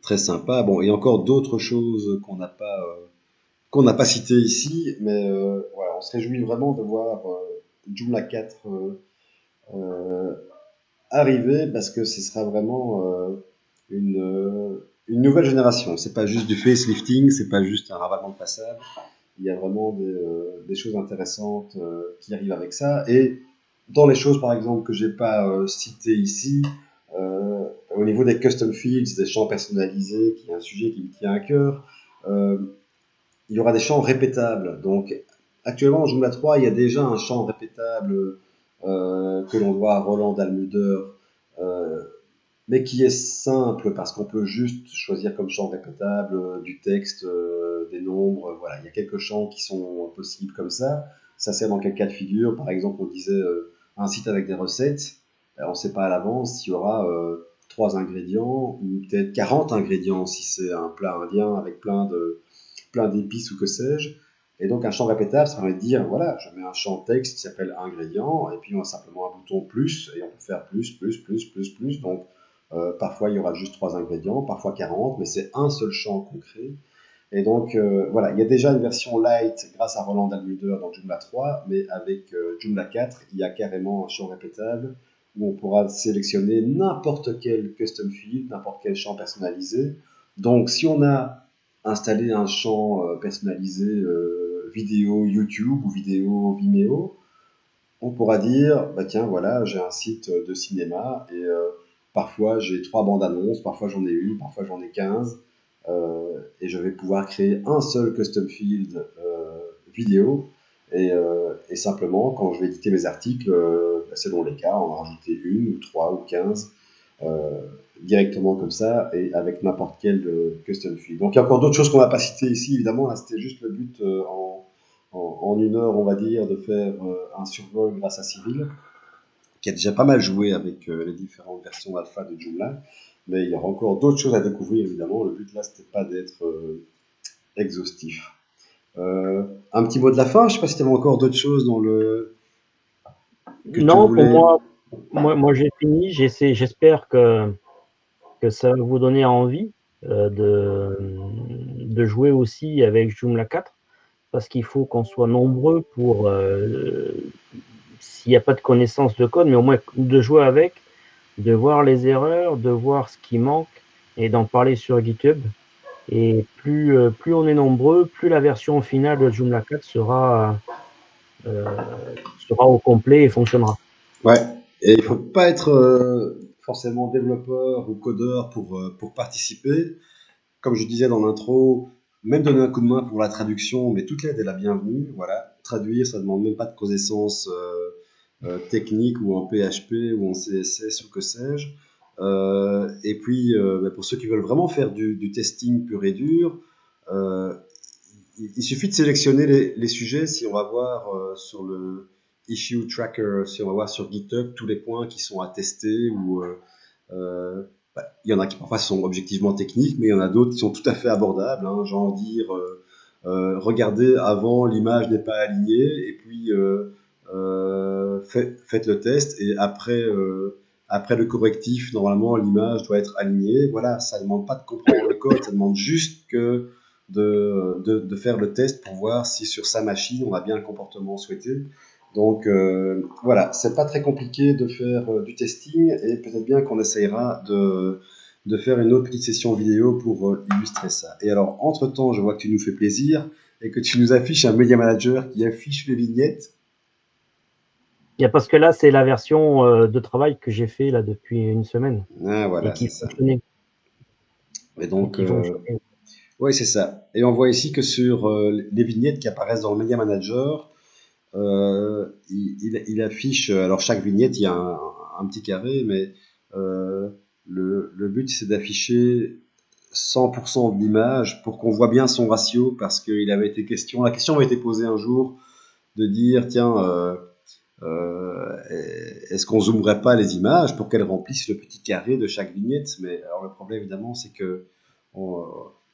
très sympa. Bon, et encore d'autres choses qu'on n'a pas cité ici, mais voilà, on se réjouit vraiment de voir Joomla 4 euh, arriver parce que ce sera vraiment une nouvelle génération. C'est pas juste du facelifting, c'est pas juste un ravalement de façade. Il y a vraiment des choses intéressantes qui arrivent avec ça. Et dans les choses, par exemple, que j'ai pas citées ici, au niveau des custom fields, des champs personnalisés, qui est un sujet qui me tient à cœur, euh, il y aura des champs répétables. Donc, actuellement, en Joomla 3, il y a déjà un champ répétable que l'on doit à Roland Dalmuder, euh, mais qui est simple parce qu'on peut juste choisir comme champ répétable du texte, des nombres. Voilà, il y a quelques champs qui sont possibles comme ça. Ça sert dans quel cas de figure? Par exemple, on disait un site avec des recettes. On ne sait pas à l'avance s'il y aura 3 ingrédients ou peut-être 40 ingrédients si c'est un plat indien avec plein d'épices ou que sais-je. Et donc un champ répétable, ça permet de dire, voilà, je mets un champ texte qui s'appelle ingrédients, et puis on a simplement un bouton plus, et on peut faire plus. Donc parfois il y aura juste 3 ingrédients, parfois 40, mais c'est un seul champ concret. Et donc voilà, il y a déjà une version light grâce à Roland Dalmuder dans Joomla 3, mais avec Joomla 4, il y a carrément un champ répétable où on pourra sélectionner n'importe quel custom field, n'importe quel champ personnalisé. Donc si on a installé un champ personnalisé vidéo YouTube ou vidéo Vimeo, on pourra dire, bah tiens, voilà, j'ai un site de cinéma et parfois j'ai 3 bandes annonces, parfois j'en ai une, parfois j'en ai 15, et je vais pouvoir créer un seul custom field vidéo et simplement, quand je vais éditer mes articles, selon les cas, en rajouter une ou 3 ou 15 euh, directement comme ça et avec n'importe quel custom field. Donc il y a encore d'autres choses qu'on n'a pas citées ici, évidemment, là c'était juste le but en 1 heure, on va dire, de faire un survol grâce à Cyril, qui a déjà pas mal joué avec les différentes versions alpha de Joomla. Mais il y aura encore d'autres choses à découvrir, évidemment. Le but là, c'était pas d'être exhaustif. Un petit mot de la fin, je sais pas si tu avais encore d'autres choses dans le que tu Non, pour voulais. moi j'ai fini. J'espère que ça va vous donner envie de jouer aussi avec Joomla 4, parce qu'il faut qu'on soit nombreux pour, s'il n'y a pas de connaissance de code, mais au moins de jouer avec, de voir les erreurs, de voir ce qui manque et d'en parler sur GitHub. Et plus on est nombreux, plus la version finale de Joomla 4 sera au complet et fonctionnera. Ouais. Et il faut pas être forcément développeur ou codeur pour participer. Comme je disais dans l'intro, même donner un coup de main pour la traduction, mais toute l'aide est la bienvenue. Voilà, traduire, ça demande même pas de connaissances techniques ou en PHP ou en CSS ou que sais-je. Et puis, bah, pour ceux qui veulent vraiment faire du testing pur et dur, euh, il suffit de sélectionner les sujets. Si on va voir sur le issue tracker, si on va voir sur GitHub tous les points qui sont à tester ou il y en a qui parfois sont objectivement techniques, mais il y en a d'autres qui sont tout à fait abordables. Hein, genre dire, regardez avant, l'image n'est pas alignée, et puis faites le test, et après le correctif, normalement, l'image doit être alignée. Voilà, ça ne demande pas de comprendre le code, ça demande juste de faire le test pour voir si sur sa machine, on a bien le comportement souhaité. Donc voilà, c'est pas très compliqué de faire du testing et peut-être bien qu'on essayera de faire une autre petite session vidéo pour illustrer ça. Et alors, entre-temps, je vois que tu nous fais plaisir et que tu nous affiches un Media Manager qui affiche les vignettes. Parce que là, c'est la version de travail que j'ai fait là depuis une semaine Ah et voilà, c'est qui ça. fonctionnait. Et Et donc, qui fonctionnait. oui, c'est ça. Et on voit ici que sur les vignettes qui apparaissent dans le Media Manager, il affiche, alors chaque vignette, il y a un petit carré, mais euh, le but c'est d'afficher 100% de l'image pour qu'on voit bien son ratio, parce qu'il avait été question, la question avait été posée un jour de dire, tiens, est-ce qu'on zoomerait pas les images pour qu'elles remplissent le petit carré de chaque vignette? Mais alors le problème évidemment c'est que on,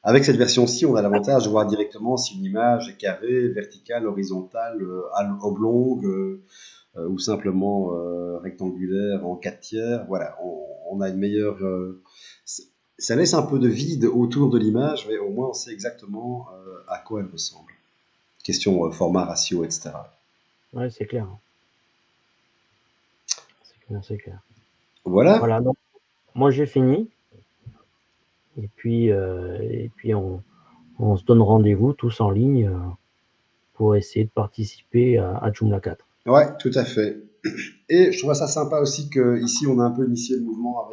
avec cette version-ci, on a l'avantage de voir directement si une image est carrée, verticale, horizontale, oblongue ou simplement rectangulaire en 4 tiers. Voilà, on a une meilleure. ça laisse un peu de vide autour de l'image, mais au moins on sait exactement à quoi elle ressemble. Question format, ratio, etc. Ouais, c'est clair. C'est clair, c'est clair. Voilà. Voilà, donc moi j'ai fini. Et puis on se donne rendez-vous tous en ligne pour essayer de participer à Joomla 4. Ouais, tout à fait. Et je trouve ça sympa aussi que ici on a un peu initié le mouvement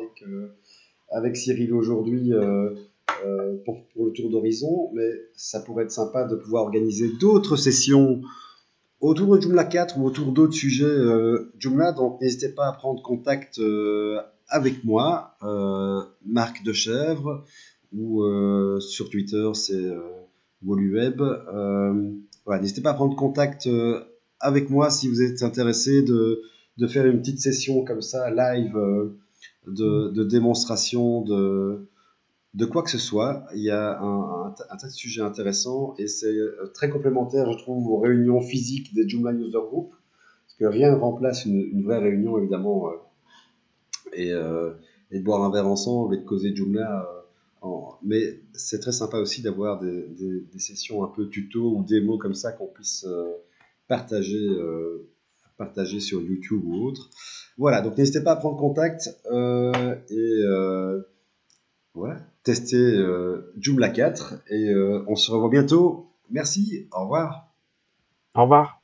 avec Cyril aujourd'hui pour le tour d'horizon, mais ça pourrait être sympa de pouvoir organiser d'autres sessions autour de Joomla 4 ou autour d'autres sujets Joomla, donc n'hésitez pas à prendre contact avec moi, Marc Dechèvre, ou sur Twitter c'est Woluweb. Voilà, n'hésitez pas à prendre contact avec moi si vous êtes intéressé de faire une petite session comme ça, live, de démonstration de quoi que ce soit. Il y a un tas de sujets intéressants et c'est très complémentaire, je trouve, aux réunions physiques des Joomla User Group, parce que rien ne remplace une vraie réunion, évidemment, et, euh, et de boire un verre ensemble et de causer Joomla. Mais c'est très sympa aussi d'avoir des sessions un peu tuto ou démo comme ça qu'on puisse partager, partager sur YouTube ou autre. Voilà, donc n'hésitez pas à prendre contact voilà, tester Joomla 4 et on se revoit bientôt. Merci, au revoir. Au revoir.